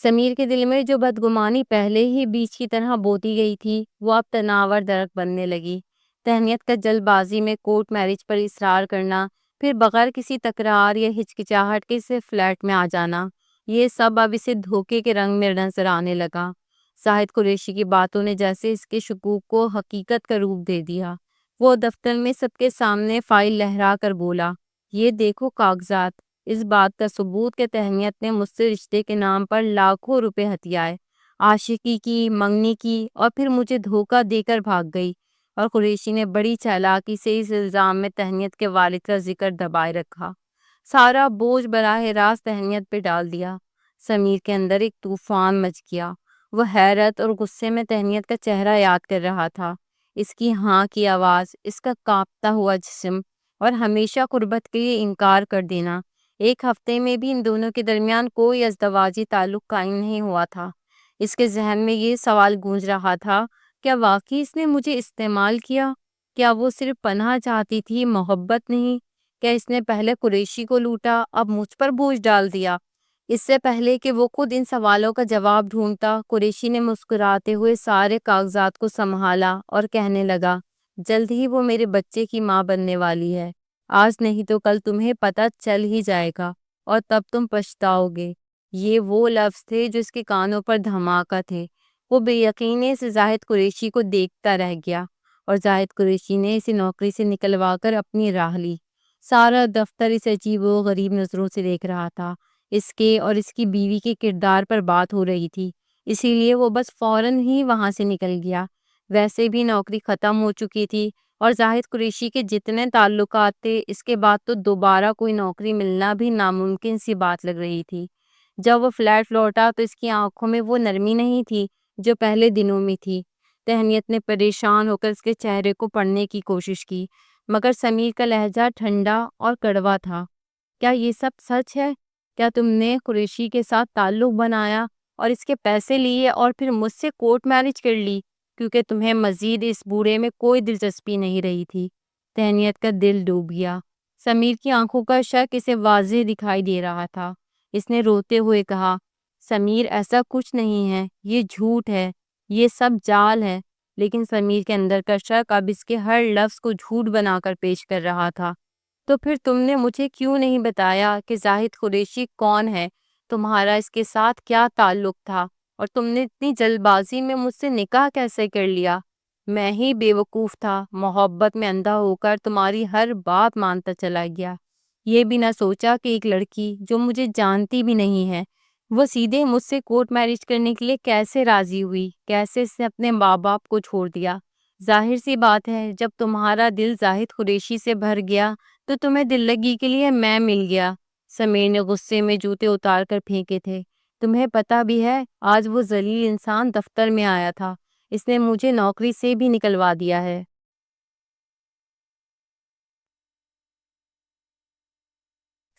سمیر کے دل میں جو بدگمانی پہلے ہی بیج کی طرح بوتی گئی تھی، وہ اب تناور درخت بننے لگی۔ تہنیت کا جلد بازی میں کورٹ میرج پر اصرار کرنا، پھر بغیر کسی تکرار یا ہچکچاہٹ کے اسے فلیٹ میں آ جانا، یہ سب اب اسے دھوکے کے رنگ میں نظر آنے لگا۔ زاہد قریشی کی باتوں نے جیسے اس کے شکوک کو حقیقت کا روپ دے دیا۔ وہ دفتر میں سب کے سامنے فائل لہرا کر بولا، یہ دیکھو کاغذات، اس بات کا ثبوت کہ تہنیت نے مجھ سے رشتے کے نام پر لاکھوں روپے ہتھیائے، عاشقی کی، منگنی کی اور پھر مجھے دھوکہ دے کر بھاگ گئی۔ اور قریشی نے بڑی چالاکی سے اس الزام میں تہنیت کے والد کا ذکر دبائے رکھا، سارا بوجھ براہ راست تہنیت پہ ڈال دیا۔ سمیر کے اندر ایک طوفان مچ گیا۔ وہ حیرت اور غصے میں تہنیت کا چہرہ یاد کر رہا تھا، اس کی ہاں کی آواز، اس کا کانپتا ہوا جسم، اور ہمیشہ قربت کے لیے انکار کر دینا۔ ایک ہفتے میں بھی ان دونوں کے درمیان کوئی ازدواجی تعلق قائم نہیں ہوا تھا۔ اس کے ذہن میں یہ سوال گونج رہا تھا، کیا واقعی اس نے مجھے استعمال کیا؟ کیا وہ صرف پناہ چاہتی تھی، محبت نہیں؟ کیا اس نے پہلے قریشی کو لوٹا، اب مجھ پر بوجھ ڈال دیا؟ اس سے پہلے کہ وہ خود ان سوالوں کا جواب ڈھونڈتا، قریشی نے مسکراتے ہوئے سارے کاغذات کو سنبھالا اور کہنے لگا، جلد ہی وہ میرے بچے کی ماں بننے والی ہے، آج نہیں تو کل تمہیں پتہ چل ہی جائے گا اور تب تم پچھتاؤ گے۔ یہ وہ لفظ تھے جو اس کے کانوں پر دھماکہ تھے۔ وہ بے یقینی سے زاہد قریشی کو دیکھتا رہ گیا، اور زاہد قریشی نے اسے نوکری سے نکلوا کر اپنی راہ لی۔ سارا دفتر اس عجیب و غریب نظروں سے دیکھ رہا تھا۔ اس کے اور اس کی بیوی کے کردار پر بات ہو رہی تھی، اسی لیے وہ بس فوراً ہی وہاں سے نکل گیا۔ ویسے بھی نوکری ختم ہو چکی تھی اور زاہد قریشی کے جتنے تعلقات تھے، اس کے بعد تو دوبارہ کوئی نوکری ملنا بھی ناممکن سی بات لگ رہی تھی۔ جب وہ فلیٹ لوٹا تو اس کی آنکھوں میں وہ نرمی نہیں تھی جو پہلے دنوں میں تھی۔ تہنیت نے پریشان ہو کر اس کے چہرے کو پڑھنے کی کوشش کی، مگر سمیر کا لہجہ ٹھنڈا اور کڑوا تھا۔ کیا یہ سب سچ ہے؟ کیا تم نے قریشی کے ساتھ تعلق بنایا اور اس کے پیسے لیے اور پھر مجھ سے کورٹ میرج کر لی کیونکہ تمہیں مزید اس بورے میں کوئی دلچسپی نہیں رہی تھی؟ تہنیت کا دل ڈوب گیا۔ سمیر کی آنکھوں کا شک اسے واضح دکھائی دے رہا تھا۔ اس نے روتے ہوئے کہا، سمیر ایسا کچھ نہیں ہے، یہ جھوٹ ہے، یہ سب جال ہے۔ لیکن سمیر کے اندر کا شک اب اس کے ہر لفظ کو جھوٹ بنا کر پیش کر رہا تھا۔ تو پھر تم نے مجھے کیوں نہیں بتایا کہ زاہد قریشی کون ہے، تمہارا اس کے ساتھ کیا تعلق تھا، اور تم نے اتنی جلد بازی میں مجھ سے نکاح کیسے کر لیا؟ میں ہی بے وقوف تھا، محبت میں اندھا ہو کر تمہاری ہر بات مانتا چلا گیا۔ یہ بھی نہ سوچا کہ ایک لڑکی جو مجھے جانتی بھی نہیں ہے، وہ سیدھے مجھ سے کورٹ میرج کرنے کے لیے کیسے راضی ہوئی، کیسے اس نے اپنے ماں باپ کو چھوڑ دیا۔ ظاہر سی بات ہے جب تمہارا دل زاہد قریشی سے بھر گیا تو تمہیں دل لگی کے لیے میں مل گیا۔ سمیر نے غصے میں جوتے اتار کر پھینکے تھے۔ تمہیں پتہ بھی ہے آج وہ ذلیل انسان دفتر میں آیا تھا، اس نے مجھے نوکری سے بھی نکلوا دیا ہے۔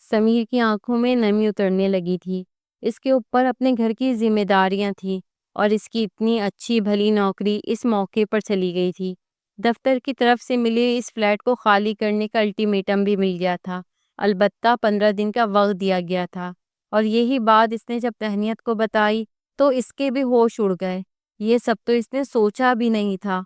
سمیر کی آنکھوں میں نمی اترنے لگی تھی۔ اس کے اوپر اپنے گھر کی ذمہ داریاں تھیں اور اس کی اتنی اچھی بھلی نوکری اس موقع پر چلی گئی تھی۔ دفتر کی طرف سے ملے اس فلیٹ کو خالی کرنے کا الٹیمیٹم بھی مل گیا تھا، البتہ 15 دن کا وقت دیا گیا تھا۔ اور یہی بات اس نے جب تہنیت کو بتائی تو اس کے بھی ہوش اڑ گئے۔ یہ سب تو اس نے سوچا بھی نہیں تھا۔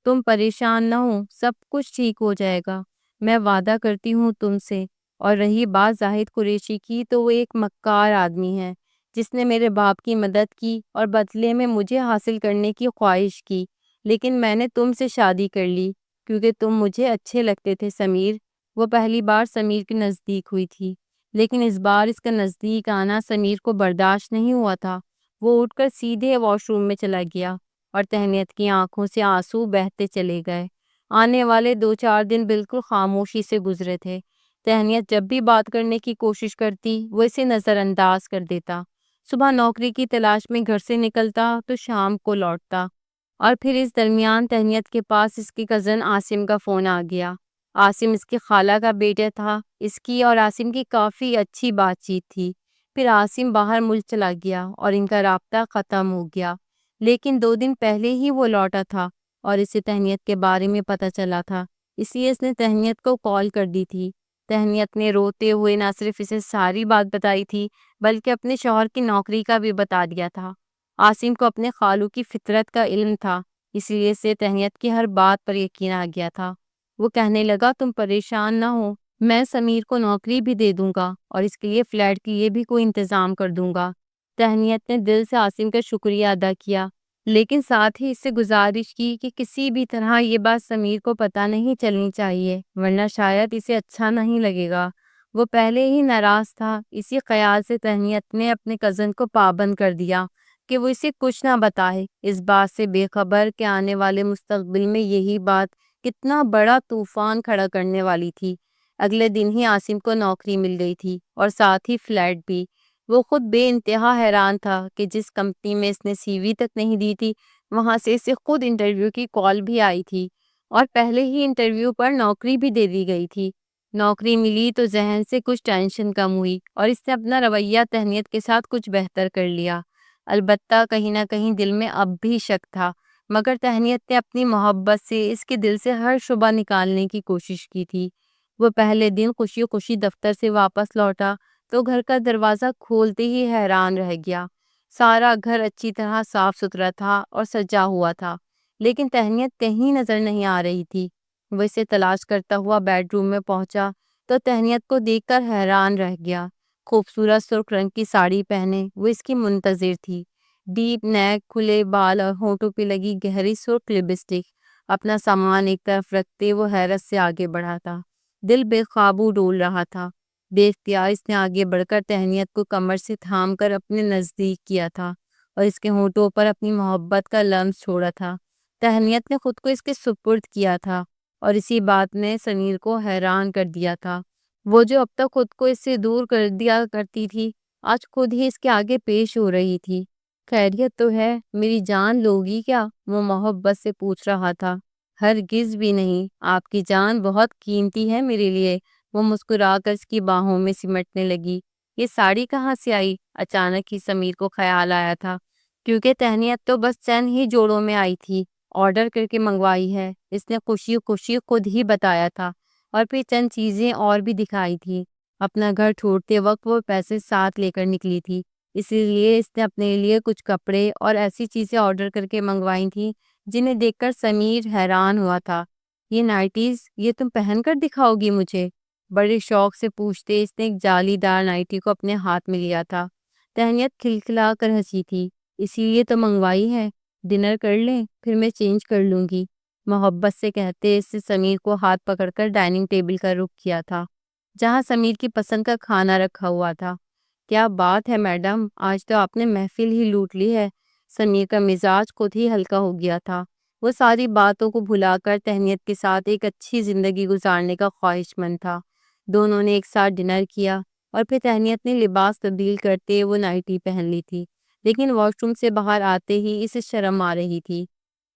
تم پریشان نہ ہو، سب کچھ ٹھیک ہو جائے گا، میں وعدہ کرتی ہوں تم سے۔ اور رہی بات زاہد قریشی کی تو وہ ایک مکار آدمی ہے جس نے میرے باپ کی مدد کی اور بدلے میں مجھے حاصل کرنے کی خواہش کی، لیکن میں نے تم سے شادی کر لی کیونکہ تم مجھے اچھے لگتے تھے سمیر۔ وہ پہلی بار سمیر کے نزدیک ہوئی تھی، لیکن اس بار اس کا نزدیک آنا سمیر کو برداشت نہیں ہوا تھا۔ وہ اٹھ کر سیدھے واش روم میں چلا گیا اور تہنیت کی آنکھوں سے آنسو بہتے چلے گئے۔ آنے والے 2 4 دن بالکل خاموشی سے گزرے تھے۔ تہنیت جب بھی بات کرنے کی کوشش کرتی وہ اسے نظر انداز کر دیتا۔ صبح نوکری کی تلاش میں گھر سے نکلتا تو شام کو لوٹتا، اور پھر اس درمیان تہنیت کے پاس اس کی کزن عاصم کا فون آ گیا۔ عاصم اس کی خالہ کا بیٹا تھا۔ اس کی اور عاصم کی کافی اچھی بات چیت تھی۔ پھر عاصم باہر ملک چلا گیا اور ان کا رابطہ ختم ہو گیا، لیکن 2 دن پہلے ہی وہ لوٹا تھا اور اسے تہنیت کے بارے میں پتہ چلا تھا، اس لیے اس نے تہنیت کو کال کر دی تھی۔ تہنیت نے روتے ہوئے نہ صرف اسے ساری بات بتائی تھی بلکہ اپنے شوہر کی نوکری کا بھی بتا دیا تھا۔ عاصم کو اپنے خالو کی فطرت کا علم تھا، اس لیے اسے تہنیت کی ہر بات پر یقین آ گیا تھا۔ وہ کہنے لگا، تم پریشان نہ ہو، میں سمیر کو نوکری بھی دے دوں گا اور اس کے لیے فلیٹ کی یہ بھی کوئی انتظام کر دوں گا۔ تہنیت نے دل سے عاصم کا شکریہ ادا کیا، لیکن ساتھ ہی اس سے گزارش کی کہ کسی بھی طرح یہ بات سمیر کو پتہ نہیں چلنی چاہیے، ورنہ شاید اسے اچھا نہیں لگے گا۔ وہ پہلے ہی ناراض تھا۔ اسی خیال سے تہنیت نے اپنے کزن کو پابند کر دیا کہ وہ اسے کچھ نہ بتائے، اس بات سے بے خبر کہ آنے والے مستقبل میں یہی بات کتنا بڑا طوفان کھڑا کرنے والی تھی۔ اگلے دن ہی عاصم کو نوکری مل گئی تھی اور ساتھ ہی فلیٹ بھی۔ وہ خود بے انتہا حیران تھا کہ جس کمپنی میں اس نے سی وی تک نہیں دی تھی وہاں سے اسے خود انٹرویو کی کال بھی آئی تھی اور پہلے ہی انٹرویو پر نوکری بھی دے دی گئی تھی۔ نوکری ملی تو ذہن سے کچھ ٹینشن کم ہوئی اور اس نے اپنا رویہ تہنیت کے ساتھ کچھ بہتر کر لیا۔ البتہ کہیں نہ کہیں دل میں اب بھی شک تھا، مگر تہنیت نے اپنی محبت سے اس کے دل سے ہر شبہ نکالنے کی کوشش کی تھی۔ وہ پہلے دن خوشی خوشی دفتر سے واپس لوٹا تو گھر کا دروازہ کھولتے ہی حیران رہ گیا۔ سارا گھر اچھی طرح صاف ستھرا تھا اور سجا ہوا تھا، لیکن تہنیت کہیں نظر نہیں آ رہی تھی۔ وہ اسے تلاش کرتا ہوا بیڈ روم میں پہنچا تو تہنیت کو دیکھ کر حیران رہ گیا۔ خوبصورت سرخ رنگ کی ساڑی پہنے وہ اس کی منتظر تھی، ڈیپ نیک، کھلے بال اور ہونٹوں پہ لگی گہری سرخ لپسٹک۔ اپنا سامان ایک طرف رکھتے وہ حیرت سے آگے بڑھا تھا، دل بے قابو ڈول رہا تھا۔ بے اختیار اس نے آگے بڑھ کر تہنیت کو کمر سے تھام کر اپنے نزدیک کیا تھا اور اس کے ہونٹوں پر اپنی محبت کا لمس چھوڑا تھا۔ تہنیت نے خود کو اس کے سپرد کیا تھا اور اسی بات نے سمیر کو حیران کر دیا تھا۔ وہ جو اب تک خود کو اس سے دور کر دیا کرتی تھی، آج خود ہی اس کے آگے پیش ہو رہی تھی۔ خیریت تو ہے، میری جان لوگی کیا؟ وہ محبت سے پوچھ رہا تھا۔ ہرگز بھی نہیں، آپ کی جان بہت قیمتی ہے میرے لیے۔ وہ مسکرا کر اس کی باہوں میں سمٹنے لگی۔ یہ ساڑی کہاں سے آئی؟ اچانک ہی سمیر کو خیال آیا تھا، کیونکہ تہنیت تو بس چند ہی جوڑوں میں آئی تھی، آرڈر کر کے منگوائی ہے، اس نے خوشی خوشی خود ہی بتایا تھا، اور پھر چند چیزیں اور بھی دکھائی تھی۔ اپنا گھر چھوڑتے وقت وہ پیسے ساتھ لے کر نکلی تھی، اسی لیے اس نے اپنے لیے کچھ کپڑے اور ایسی چیزیں آرڈر کر کے منگوائی تھیں جنہیں دیکھ کر سمیر حیران ہوا تھا۔ یہ نائٹیز، یہ تم پہن کر دکھاؤ گی مجھے؟ بڑے شوق سے پوچھتے اس نے ایک جالی دار نائٹی کو اپنے ہاتھ میں لیا تھا۔ تہنیت کھلکھلا کر ہنسی تھی۔ اسی لیے تو منگوائی ہے، ڈنر کر لیں پھر میں چینج کر لوں گی، محبت سے کہتے اس سے سمیر کو ہاتھ پکڑ کر ڈائننگ ٹیبل کا رخ کیا تھا، جہاں سمیر کی پسند کا کھانا رکھا ہوا تھا۔ کیا بات ہے میڈم، آج تو آپ نے محفل ہی لوٹ لی ہے۔ سمیر کا مزاج خود ہی ہلکا ہو گیا تھا۔ وہ ساری باتوں کو بھلا کر تہنیت کے ساتھ ایک اچھی زندگی گزارنے کا خواہش مند تھا۔ دونوں نے ایک ساتھ ڈنر کیا اور پھر تہنیت نے لباس تبدیل کرتے وہ نائٹی پہن لی تھی، لیکن واش روم سے باہر آتے ہی اسے شرم آ رہی تھی۔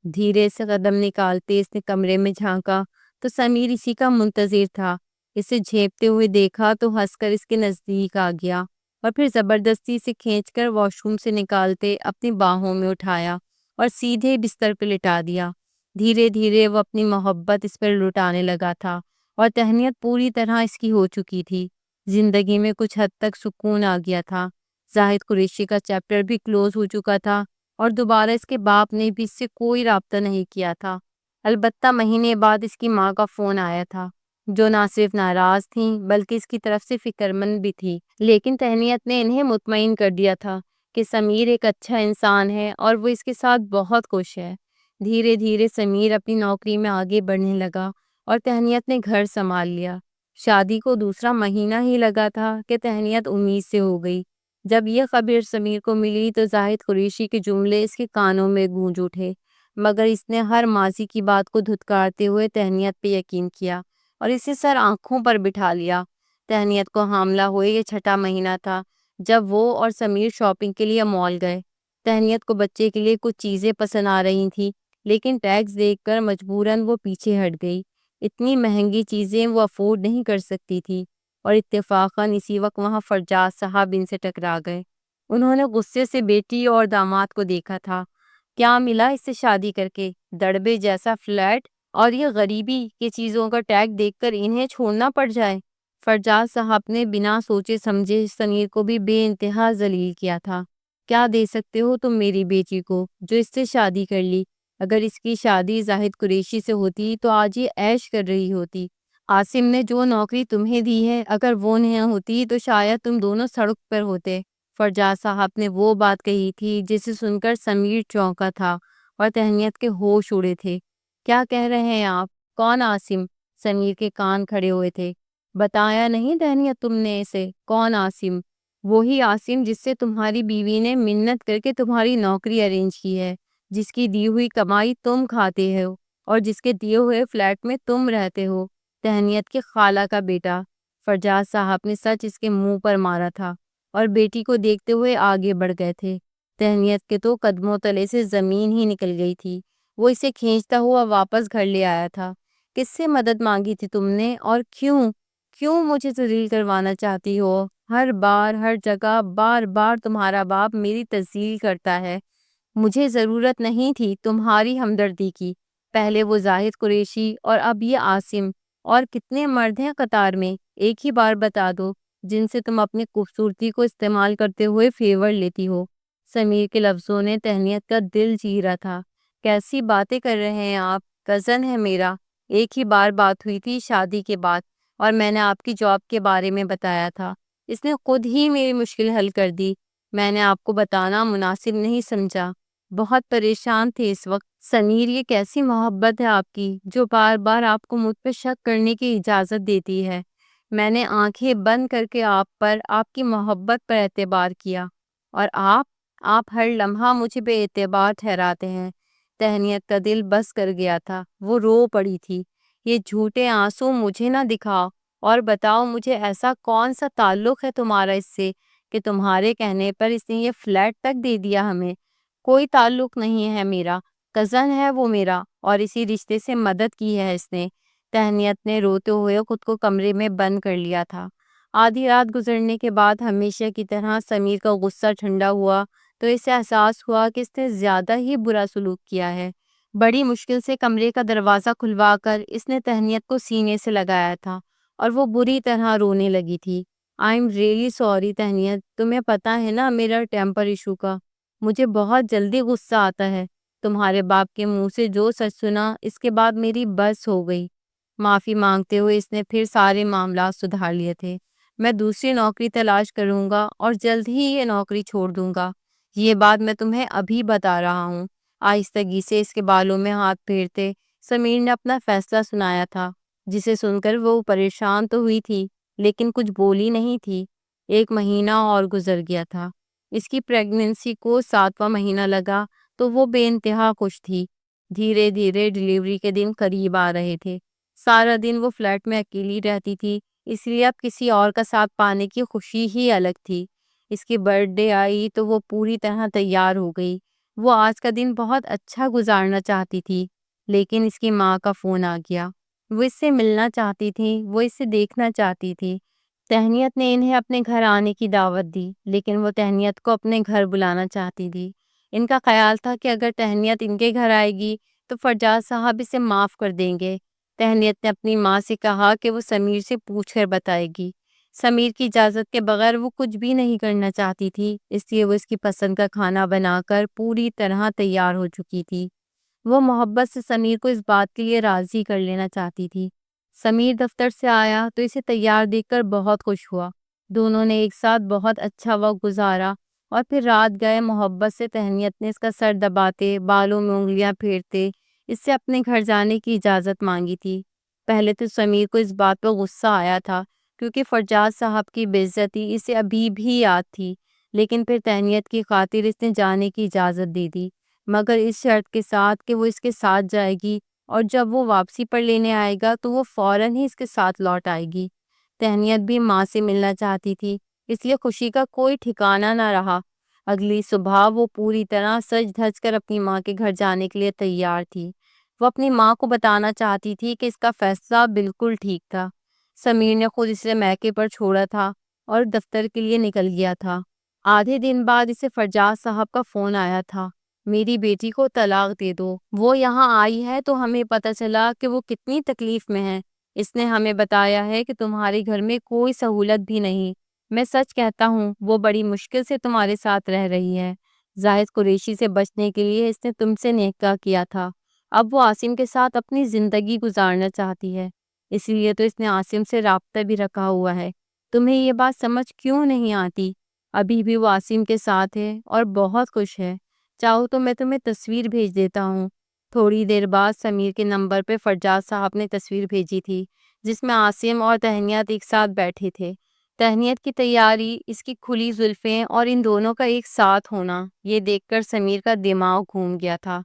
دھیرے سے قدم نکالتے اس نے کمرے میں جھانکا تو سمیر اسی کا منتظر تھا۔ اسے جھیپتے ہوئے دیکھا تو ہنس کر اس کے نزدیک آ گیا اور پھر زبردستی سے کھینچ کر واش روم سے نکالتے اپنی باہوں میں اٹھایا اور سیدھے بستر پہ لٹا دیا۔ دھیرے دھیرے وہ اپنی محبت اس پر لٹانے لگا تھا اور تہنیت پوری طرح اس کی ہو چکی تھی۔ زندگی میں کچھ حد تک سکون آ گیا تھا۔ زاہد قریشی کا چیپٹر بھی کلوز ہو چکا تھا اور دوبارہ اس کے باپ نے بھی اس سے کوئی رابطہ نہیں کیا تھا۔ البتہ مہینے بعد اس کی ماں کا فون آیا تھا، جو نہ صرف ناراض تھیں بلکہ اس کی طرف سے فکر مند بھی تھی، لیکن تہنیت نے انہیں مطمئن کر دیا تھا کہ سمیر ایک اچھا انسان ہے اور وہ اس کے ساتھ بہت خوش ہے۔ دھیرے دھیرے سمیر اپنی نوکری میں آگے بڑھنے لگا اور تہنیت نے گھر سنبھال لیا۔ شادی کو دوسرا مہینہ ہی لگا تھا کہ تہنیت امید سے ہو گئی۔ جب یہ خبر سمیر کو ملی تو زاہد قریشی کے جملے اس کے کانوں میں گونج اٹھے، مگر اس نے ہر ماضی کی بات کو دھتکارتے ہوئے تہنیت پہ یقین کیا اور اسے سر آنکھوں پر بٹھا لیا۔ تہنیت کو حاملہ ہوئے یہ چھٹا مہینہ تھا جب وہ اور سمیر شاپنگ کے لیے مال گئے۔ تہنیت کو بچے کے لیے کچھ چیزیں پسند آ رہی تھیں، لیکن ٹیکس دیکھ کر مجبوراً وہ پیچھے ہٹ گئی۔ اتنی مہنگی چیزیں وہ افورڈ نہیں کر سکتی تھی، اور اتفاقاً اسی وقت وہاں فرجاد صاحب ان سے ٹکرا گئے۔ انہوں نے غصے سے بیٹی اور داماد کو دیکھا تھا۔ کیا ملا اس سے شادی کر کے؟ دڑبے جیسا فلیٹ اور یہ غریبی کی چیزوں کا ٹیگ دیکھ کر انہیں چھوڑنا پڑ جائے۔ فرجاد صاحب نے بنا سوچے سمجھے سمیر کو بھی بے انتہا ذلیل کیا تھا۔ کیا دے سکتے ہو تم میری بیٹی کو جو اس سے شادی کر لی؟ اگر اس کی شادی زاہد قریشی سے ہوتی تو آج یہ عیش کر رہی ہوتی۔ عاصم نے جو نوکری تمہیں دی ہے، اگر وہ نہیں ہوتی تو شاید تم دونوں سڑک پر ہوتے۔ فرجاد صاحب نے وہ بات کہی تھی جسے سن کر سمیر چونکا تھا اور تہنیت کے ہوش اڑے تھے۔ کیا کہہ رہے ہیں آپ؟ کون عاصم؟ سمیر کے کان کھڑے ہوئے تھے۔ بتایا نہیں تہنیت تم نے اسے؟ کون عاصم؟ وہی عاصم جس سے تمہاری بیوی نے منت کر کے تمہاری نوکری ارینج کی ہے، جس کی دی ہوئی کمائی تم کھاتے ہو اور جس کے دیے ہوئے فلیٹ میں تم رہتے ہو۔ تہنیت کے خالہ کا بیٹا۔ فرجاد صاحب نے سچ اس کے منہ پر مارا تھا اور بیٹی کو دیکھتے ہوئے آگے بڑھ گئے تھے۔ تہنیت کے تو قدموں تلے سے زمین ہی نکل گئی تھی۔ وہ اسے کھینچتا ہوا واپس گھر لے آیا تھا۔ کس سے مدد مانگی تھی تم نے اور کیوں؟ کیوں مجھے ذلیل کروانا چاہتی ہو؟ ہر بار ہر جگہ بار بار تمہارا باپ میری تذلیل کرتا ہے۔ مجھے ضرورت نہیں تھی تمہاری ہمدردی کی۔ پہلے وہ زاہد قریشی اور اب یہ عاصم، اور کتنے مرد ہیں قطار میں؟ ایک ہی بار بتا دو جن سے تم اپنی خوبصورتی کو استعمال کرتے ہوئے فیور لیتی ہو۔ سمیر کے لفظوں نے تہنیت کا دل چیرا تھا۔ کیسی باتیں کر رہے ہیں آپ؟ کزن ہے میرا۔ ایک ہی بار بات ہوئی تھی شادی کے بعد، اور میں نے آپ کی جاب کے بارے میں بتایا تھا۔ اس نے خود ہی میری مشکل حل کر دی۔ میں نے آپ کو بتانا مناسب نہیں سمجھا۔ بہت پریشان تھے اس وقت۔ سمیر، یہ کیسی محبت ہے آپ کی جو بار بار آپ کو مجھ پہ شک کرنے کی اجازت دیتی ہے؟ میں نے آنکھیں بند کر کے آپ پر، آپ کی محبت پر اعتبار کیا، اور آپ ہر لمحہ مجھے بے اعتبار ٹھہراتے ہیں۔ تہنیت کا دل بس کر گیا تھا، وہ رو پڑی تھی۔ یہ جھوٹے آنسو مجھے نہ دکھاؤ، اور بتاؤ مجھے ایسا کون سا تعلق ہے تمہارا اس سے کہ تمہارے کہنے پر اس نے یہ فلیٹ تک دے دیا ہمیں؟ کوئی تعلق نہیں ہے میرا، کزن ہے وہ میرا، اور اسی رشتے سے مدد کی ہے اس نے۔ تہنیت نے روتے ہوئے خود کو کمرے میں بند کر لیا تھا۔ آدھی رات گزرنے کے بعد ہمیشہ کی طرح سمیر کا غصہ ٹھنڈا ہوا تو اسے احساس ہوا کہ اس نے زیادہ ہی برا سلوک کیا ہے۔ بڑی مشکل سے کمرے کا دروازہ کھلوا کر اس نے تہنیت کو سینے سے لگایا تھا اور وہ بری طرح رونے لگی تھی۔ آئی ایم ریئلی سوری تہنیت، تمہیں پتہ ہے نا میرا ٹیمپر ایشو کا، مجھے بہت جلدی غصہ آتا ہے۔ تمہارے باپ کے منہ سے جو سچ سنا اس کے بعد میری بس ہو گئی۔ معافی مانگتے ہوئے اس نے پھر سارے معاملات سدھار لیے تھے۔ میں دوسری نوکری تلاش کروں گا اور جلد ہی یہ نوکری چھوڑ دوں گا، یہ بات میں تمہیں ابھی بتا رہا ہوں۔ آہستگی سے اس کے بالوں میں ہاتھ پھیرتے سمیر نے اپنا فیصلہ سنایا تھا، جسے سن کر وہ پریشان تو ہوئی تھی لیکن کچھ بولی نہیں تھی۔ 1 مہینہ اور گزر گیا تھا۔ اس کی پریگننسی کو 7واں مہینہ لگا تو وہ بے انتہا خوش تھی۔ دھیرے دھیرے ڈیلیوری کے دن قریب آ رہے تھے۔ سارا دن وہ فلیٹ میں اکیلی رہتی تھی، اس لیے اب کسی اور کا ساتھ پانے کی خوشی ہی الگ تھی۔ اس کی برتھ ڈے آئی تو وہ پوری طرح تیار ہو گئی۔ وہ آج کا دن بہت اچھا گزارنا چاہتی تھی، لیکن اس کی ماں کا فون آ گیا۔ وہ اس سے ملنا چاہتی تھی، وہ اسے دیکھنا چاہتی تھی۔ تہنیت نے انہیں اپنے گھر آنے کی دعوت دی، لیکن وہ تہنیت کو اپنے گھر بلانا چاہتی تھی۔ ان کا خیال تھا کہ اگر تہنیت ان کے گھر آئے گی تو فرجاد صاحب اسے معاف کر دیں گے۔ تہنیت نے اپنی ماں سے کہا کہ وہ سمیر سے پوچھ کر بتائے گی۔ سمیر کی اجازت کے بغیر وہ کچھ بھی نہیں کرنا چاہتی تھی، اس لیے وہ اس کی پسند کا کھانا بنا کر پوری طرح تیار ہو چکی تھی۔ وہ محبت سے سمیر کو اس بات کے لیے راضی کر لینا چاہتی تھی۔ سمیر دفتر سے آیا تو اسے تیار دیکھ کر بہت خوش ہوا۔ دونوں نے ایک ساتھ بہت اچھا وقت گزارا اور پھر رات گئے۔ محبت سے تہنیت نے اس کا سر دباتے، بالوں میں انگلیاں پھیرتے اس سے اپنے گھر جانے کی اجازت مانگی تھی۔ پہلے تو سمیر کو اس بات پر غصہ آیا تھا کیونکہ فرجاد صاحب کی بے عزتی اسے ابھی بھی یاد تھی، لیکن پھر تہنیت کی خاطر اس نے جانے کی اجازت دے دی، مگر اس شرط کے ساتھ کہ وہ اس کے ساتھ جائے گی اور جب وہ واپسی پر لینے آئے گا تو وہ فوراً ہی اس کے ساتھ لوٹ آئے گی۔ تہنیت بھی ماں سے ملنا چاہتی تھی، اس لیے خوشی کا کوئی ٹھکانہ نہ رہا۔ اگلی صبح وہ پوری طرح سج دھج کر اپنی ماں کے گھر جانے کے لیے تیار تھی۔ وہ اپنی ماں کو بتانا چاہتی تھی کہ اس کا فیصلہ بالکل ٹھیک تھا۔ سمیر نے خود اسے میکے پر چھوڑا تھا اور دفتر کے لیے نکل گیا تھا۔ آدھے دن بعد اسے فرجاد صاحب کا فون آیا تھا۔ میری بیٹی کو طلاق دے دو، وہ یہاں آئی ہے تو ہمیں پتہ چلا کہ وہ کتنی تکلیف میں ہے۔ اس نے ہمیں بتایا ہے کہ تمہارے گھر میں کوئی سہولت بھی نہیں۔ میں سچ کہتا ہوں وہ بڑی مشکل سے تمہارے ساتھ رہ رہی ہے۔ زاہد قریشی سے بچنے کے لیے اس نے تم سے نکاح کیا تھا، اب وہ عاصم کے ساتھ اپنی زندگی گزارنا چاہتی ہے، اس لیے تو اس نے عاصم سے رابطہ بھی رکھا ہوا ہے۔ تمہیں یہ بات سمجھ کیوں نہیں آتی؟ ابھی بھی وہ عاصم کے ساتھ ہے اور بہت خوش ہے۔ چاہو تو میں تمہیں تصویر بھیج دیتا ہوں۔ تھوڑی دیر بعد سمیر کے نمبر پہ فرجاد صاحب نے تصویر بھیجی تھی جس میں عاصم اور تہنیت ایک ساتھ بیٹھے تھے۔ تہنیت کی تیاری، اس کی کھلی زلفیں اور ان دونوں کا ایک ساتھ ہونا، یہ دیکھ کر سمیر کا دماغ گھوم گیا تھا۔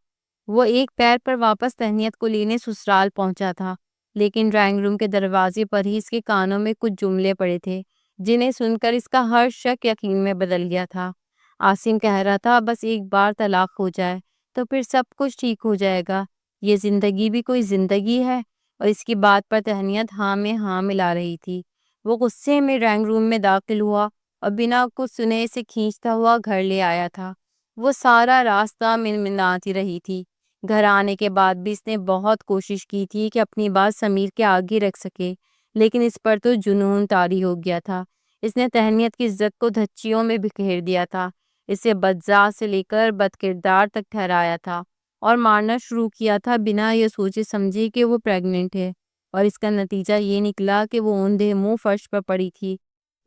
وہ ایک پیر پر واپس تہنیت کو لینے سسرال پہنچا تھا، لیکن ڈرائنگ روم کے دروازے پر ہی اس کے کانوں میں کچھ جملے پڑے تھے جنہیں سن کر اس کا ہر شک یقین میں بدل گیا تھا۔ عاصم کہہ رہا تھا بس ایک بار طلاق ہو جائے تو پھر سب کچھ ٹھیک ہو جائے گا، یہ زندگی بھی کوئی زندگی ہے، اور اس کی بات پر تہنیت ہاں میں ہاں ملا رہی تھی۔ وہ غصے میں ڈرائنگ روم میں داخل ہوا اور بنا کچھ سنے اسے کھینچتا ہوا گھر لے آیا تھا۔ وہ سارا راستہ منمناتی رہی تھی۔ گھر آنے کے بعد بھی اس نے بہت کوشش کی تھی کہ اپنی بات سمیر کے آگے رکھ سکے، لیکن اس پر تو جنون طاری ہو گیا تھا۔ اس نے تہنیت کی عزت کو دھچیوں میں بکھیر دیا تھا، اسے بدذات سے لے کر بد کردار تک ٹھہرایا تھا اور مارنا شروع کیا تھا بنا یہ سوچے سمجھے کہ وہ پریگننٹ ہے، اور اس کا نتیجہ یہ نکلا کہ وہ اوندھے منہ فرش پر پڑی تھی۔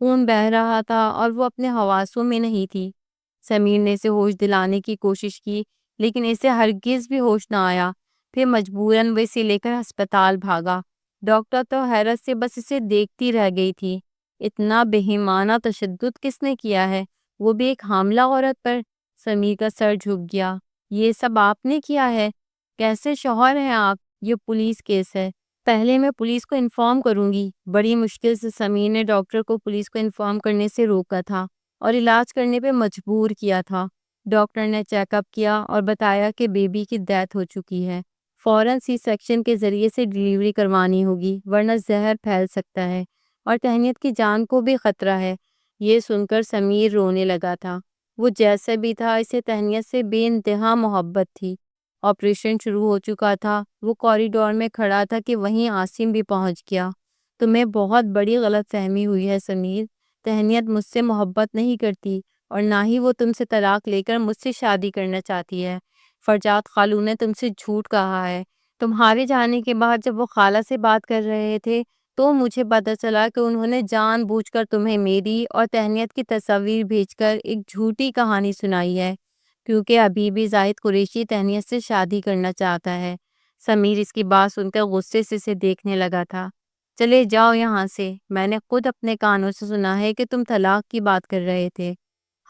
خون بہہ رہا تھا اور وہ اپنے حواسوں میں نہیں تھی۔ سمیر نے اسے ہوش دلانے کی کوشش کی لیکن اسے ہرگز بھی ہوش نہ آیا۔ پھر مجبوراً وہ اسے لے کر ہسپتال بھاگا۔ ڈاکٹر تو حیرت سے بس اسے دیکھتی رہ گئی تھی۔ اتنا بہیمانہ تشدد کس نے کیا ہے؟ وہ بھی ایک حاملہ عورت پر؟ سمیر کا سر جھک گیا۔ یہ سب آپ نے کیا ہے؟ کیسے شوہر ہیں آپ؟ یہ پولیس کیس ہے۔ پہلے میں پولیس کو انفارم کروں گی۔ بڑی مشکل سے سمیر نے ڈاکٹر کو پولیس کو انفارم کرنے سے روکا تھا اور علاج کرنے پہ مجبور کیا تھا۔ ڈاکٹر نے چیک اپ کیا اور بتایا کہ بیبی کی ڈیتھ ہو چکی ہے۔ فوراً سی سیکشن کے ذریعے سے ڈیلیوری کروانی ہوگی ورنہ زہر پھیل سکتا ہے اور تہنیت کی جان کو بھی خطرہ ہے۔ یہ سن کر سمیر رونے لگا تھا۔ وہ جیسا بھی تھا اسے تہنیت سے بے انتہا محبت تھی۔ آپریشن شروع ہو چکا تھا۔ وہ کوریڈور میں کھڑا تھا کہ وہیں عاصم بھی پہنچ گیا۔ تمہیں بہت بڑی غلط فہمی ہوئی ہے سمیر۔ تہنیت مجھ سے محبت نہیں کرتی اور نہ ہی وہ تم سے طلاق لے کر مجھ سے شادی کرنا چاہتی ہے۔ فرجاد خالو نے تم سے جھوٹ کہا ہے۔ تمہارے جانے کے بعد جب وہ خالہ سے بات کر رہے تھے تو مجھے پتہ چلا کہ انہوں نے جان بوجھ کر تمہیں میری اور تہنیت کی تصاویر بھیج کر ایک جھوٹی کہانی سنائی ہے، کیونکہ ابھی بھی زاہد قریشی تہنیت سے شادی کرنا چاہتا ہے۔ سمیر اس کی بات سن کر غصے سے اسے دیکھنے لگا تھا۔ چلے جاؤ یہاں سے، میں نے خود اپنے کانوں سے سنا ہے کہ تم طلاق کی بات کر رہے تھے۔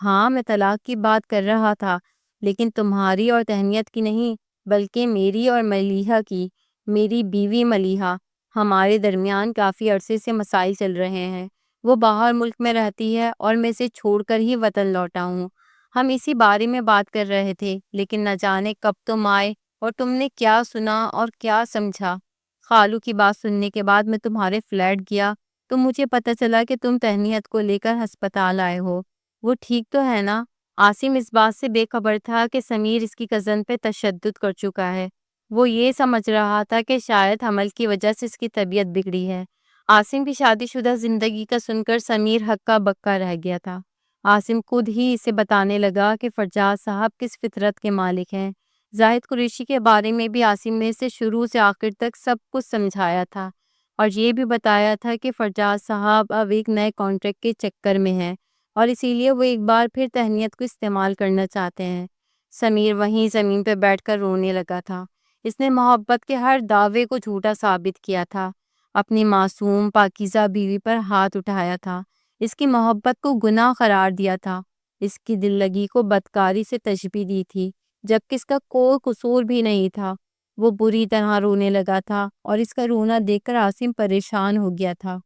ہاں میں طلاق کی بات کر رہا تھا، لیکن تمہاری اور تہنیت کی نہیں، بلکہ میری اور ملیحہ کی۔ میری بیوی ملیحہ، ہمارے درمیان کافی عرصے سے مسائل چل رہے ہیں۔ وہ باہر ملک میں رہتی ہے اور میں اسے چھوڑ کر ہی وطن لوٹا ہوں۔ ہم اسی بارے میں بات کر رہے تھے، لیکن نہ جانے کب تم آئے اور تم نے کیا سنا اور کیا سمجھا۔ خالو کی بات سننے کے بعد میں تمہارے فلیٹ گیا تو مجھے پتہ چلا کہ تم تہنیت کو لے کر ہسپتال آئے ہو۔ وہ ٹھیک تو ہے نا؟ عاصم اس بات سے بے خبر تھا کہ سمیر اس کی کزن پہ تشدد کر چکا ہے۔ وہ یہ سمجھ رہا تھا کہ شاید حمل کی وجہ سے اس کی طبیعت بگڑی ہے۔ عاصم کی شادی شدہ زندگی کا سن کر سمیر ہکا بکا رہ گیا تھا۔ عاصم خود ہی اسے بتانے لگا کہ فرجاد صاحب کس فطرت کے مالک ہیں۔ زاہد قریشی کے بارے میں بھی عاصم نے اسے شروع سے آخر تک سب کچھ سمجھایا تھا اور یہ بھی بتایا تھا کہ فرجاد صاحب اب ایک نئے کانٹریکٹ کے چکر میں ہیں اور اسی لیے وہ ایک بار پھر تہنیت کو استعمال کرنا چاہتے ہیں۔ سمیر وہیں زمین پہ بیٹھ کر رونے لگا تھا۔ اس نے محبت کے ہر دعوے کو جھوٹا ثابت کیا تھا، اپنی معصوم پاکیزہ بیوی پر ہاتھ اٹھایا تھا، اس کی محبت کو گناہ قرار دیا تھا، اس کی دل لگی کو بدکاری سے تشبیہ دی تھی، جبکہ اس کا کوئی قصور بھی نہیں تھا۔ وہ بری طرح رونے لگا تھا اور اس کا رونا دیکھ کر عاصم پریشان ہو گیا تھا۔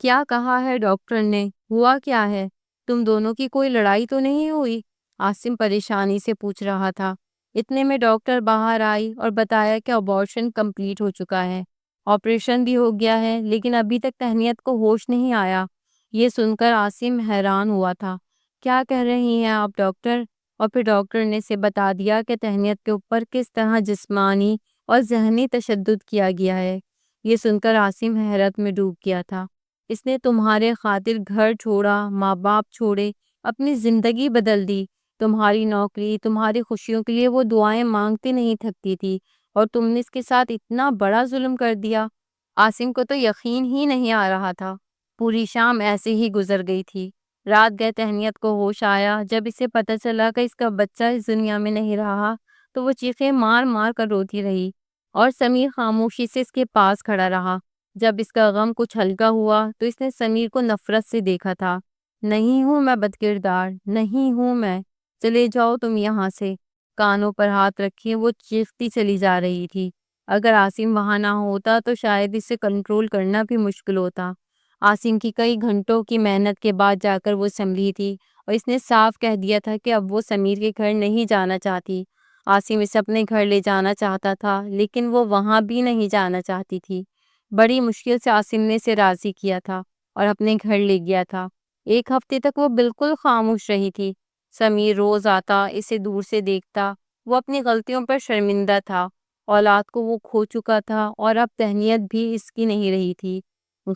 کیا کہا ہے ڈاکٹر نے؟ ہوا کیا ہے؟ تم دونوں کی کوئی لڑائی تو نہیں ہوئی؟ عاصم پریشانی سے پوچھ رہا تھا۔ اتنے میں ڈاکٹر باہر آئی اور بتایا کہ ابارشن کمپلیٹ ہو چکا ہے، آپریشن بھی ہو گیا ہے، لیکن ابھی تک تہنیت کو ہوش نہیں آیا۔ یہ سن کر عاصم حیران ہوا تھا۔ کیا کہہ رہی ہیں آپ ڈاکٹر؟ اور پھر ڈاکٹر نے اسے بتا دیا کہ تہنیت کے اوپر کس طرح جسمانی اور ذہنی تشدد کیا گیا ہے۔ یہ سن کر عاصم حیرت میں ڈوب گیا تھا۔ اس نے تمہارے خاطر گھر چھوڑا، ماں باپ چھوڑے، اپنی زندگی بدل دی۔ تمہاری نوکری، تمہاری خوشیوں کے لیے وہ دعائیں مانگتی نہیں تھکتی تھی اور تم نے اس کے ساتھ اتنا بڑا ظلم کر دیا۔ عاصم کو تو یقین ہی نہیں آ رہا تھا۔ پوری شام ایسے ہی گزر گئی تھی۔ رات گئے تہنیت کو ہوش آیا۔ جب اسے پتہ چلا کہ اس کا بچہ اس دنیا میں نہیں رہا تو وہ چیخیں مار مار کر روتی رہی اور سمیر خاموشی سے اس کے پاس کھڑا رہا۔ جب اس کا غم کچھ ہلکا ہوا تو اس نے سمیر کو نفرت سے دیکھا تھا۔ نہیں ہوں میں بد کردار، نہیں ہوں میں، چلے جاؤ تم یہاں سے۔ کانوں پر ہاتھ رکھے وہ چیختی چلی جا رہی تھی۔ اگر عاصم وہاں نہ ہوتا تو شاید اسے کنٹرول کرنا بھی مشکل ہوتا۔ عاصم کی کئی گھنٹوں کی محنت کے بعد جا کر وہ سنبھلی تھی اور اس نے صاف کہہ دیا تھا کہ اب وہ سمیر کے گھر نہیں جانا چاہتی۔ عاصم اسے اپنے گھر لے جانا چاہتا تھا لیکن وہ وہاں بھی نہیں جانا چاہتی تھی۔ بڑی مشکل سے عاصم نے اسے راضی کیا تھا اور اپنے گھر لے گیا تھا۔ ایک ہفتے تک وہ بالکل خاموش رہی تھی۔ سمیر روز آتا، اسے دور سے دیکھتا، وہ اپنی غلطیوں پر شرمندہ تھا۔ اولاد کو وہ کھو چکا تھا اور اب تہنیت بھی اس کی نہیں رہی تھی۔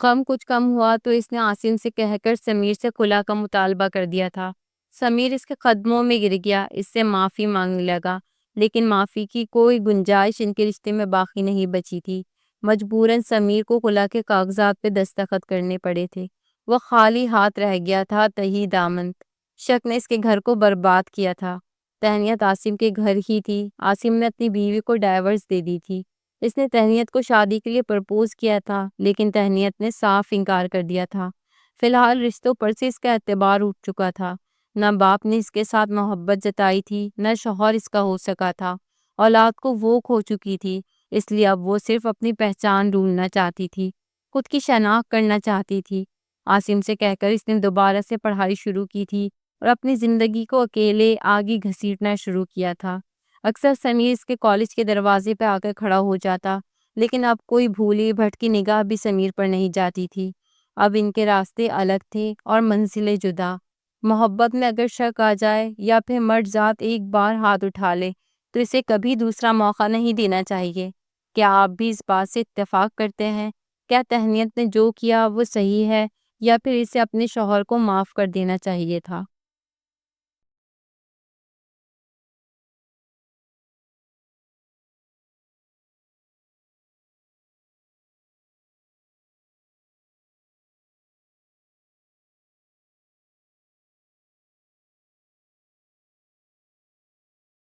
غم کچھ کم ہوا تو اس نے عاصم سے کہہ کر سمیر سے خلا کا مطالبہ کر دیا تھا۔ سمیر اس کے قدموں میں گر گیا، اس سے معافی مانگنے لگا، لیکن معافی کی کوئی گنجائش ان کے رشتے میں باقی نہیں بچی تھی۔ مجبوراً سمیر کو خلا کے کاغذات پہ دستخط کرنے پڑے تھے۔ وہ خالی ہاتھ رہ گیا تھا، تہی دامن۔ شک نے اس کے گھر کو برباد کیا تھا۔ تہنیت عاصم کے گھر ہی تھی۔ عاصم نے اپنی بیوی کو ڈائیورس دے دی تھی۔ اس نے تہنیت کو شادی کے لیے پرپوز کیا تھا، لیکن تہنیت نے صاف انکار کر دیا تھا۔ فی الحال رشتوں پر سے اس کا اعتبار اٹھ چکا تھا۔ نہ باپ نے اس کے ساتھ محبت جتائی تھی، نہ شوہر اس کا ہو سکا تھا۔ اولاد کو وہ کھو چکی تھی، اس لیے اب وہ صرف اپنی پہچان ڈھونڈنا چاہتی تھی، خود کی شناخت کرنا چاہتی تھی۔ عاصم سے کہہ کر اس نے دوبارہ سے پڑھائی شروع کی تھی اور اپنی زندگی کو اکیلے آگے گھسیٹنا شروع کیا تھا۔ اکثر سمیر اس کے کالج کے دروازے پہ آ کر کھڑا ہو جاتا، لیکن اب کوئی بھولی بھٹکی نگاہ بھی سمیر پر نہیں جاتی تھی۔ اب ان کے راستے الگ تھے اور منزلیں جدا۔ محبت میں اگر شک آ جائے یا پھر مرد ذات ایک بار ہاتھ اٹھا لے تو اسے کبھی دوسرا موقع نہیں دینا چاہیے۔ کیا آپ بھی اس بات سے اتفاق کرتے ہیں؟ کیا تہنیت نے جو کیا وہ صحیح ہے، یا پھر اسے اپنے شوہر کو معاف کر دینا چاہیے تھا؟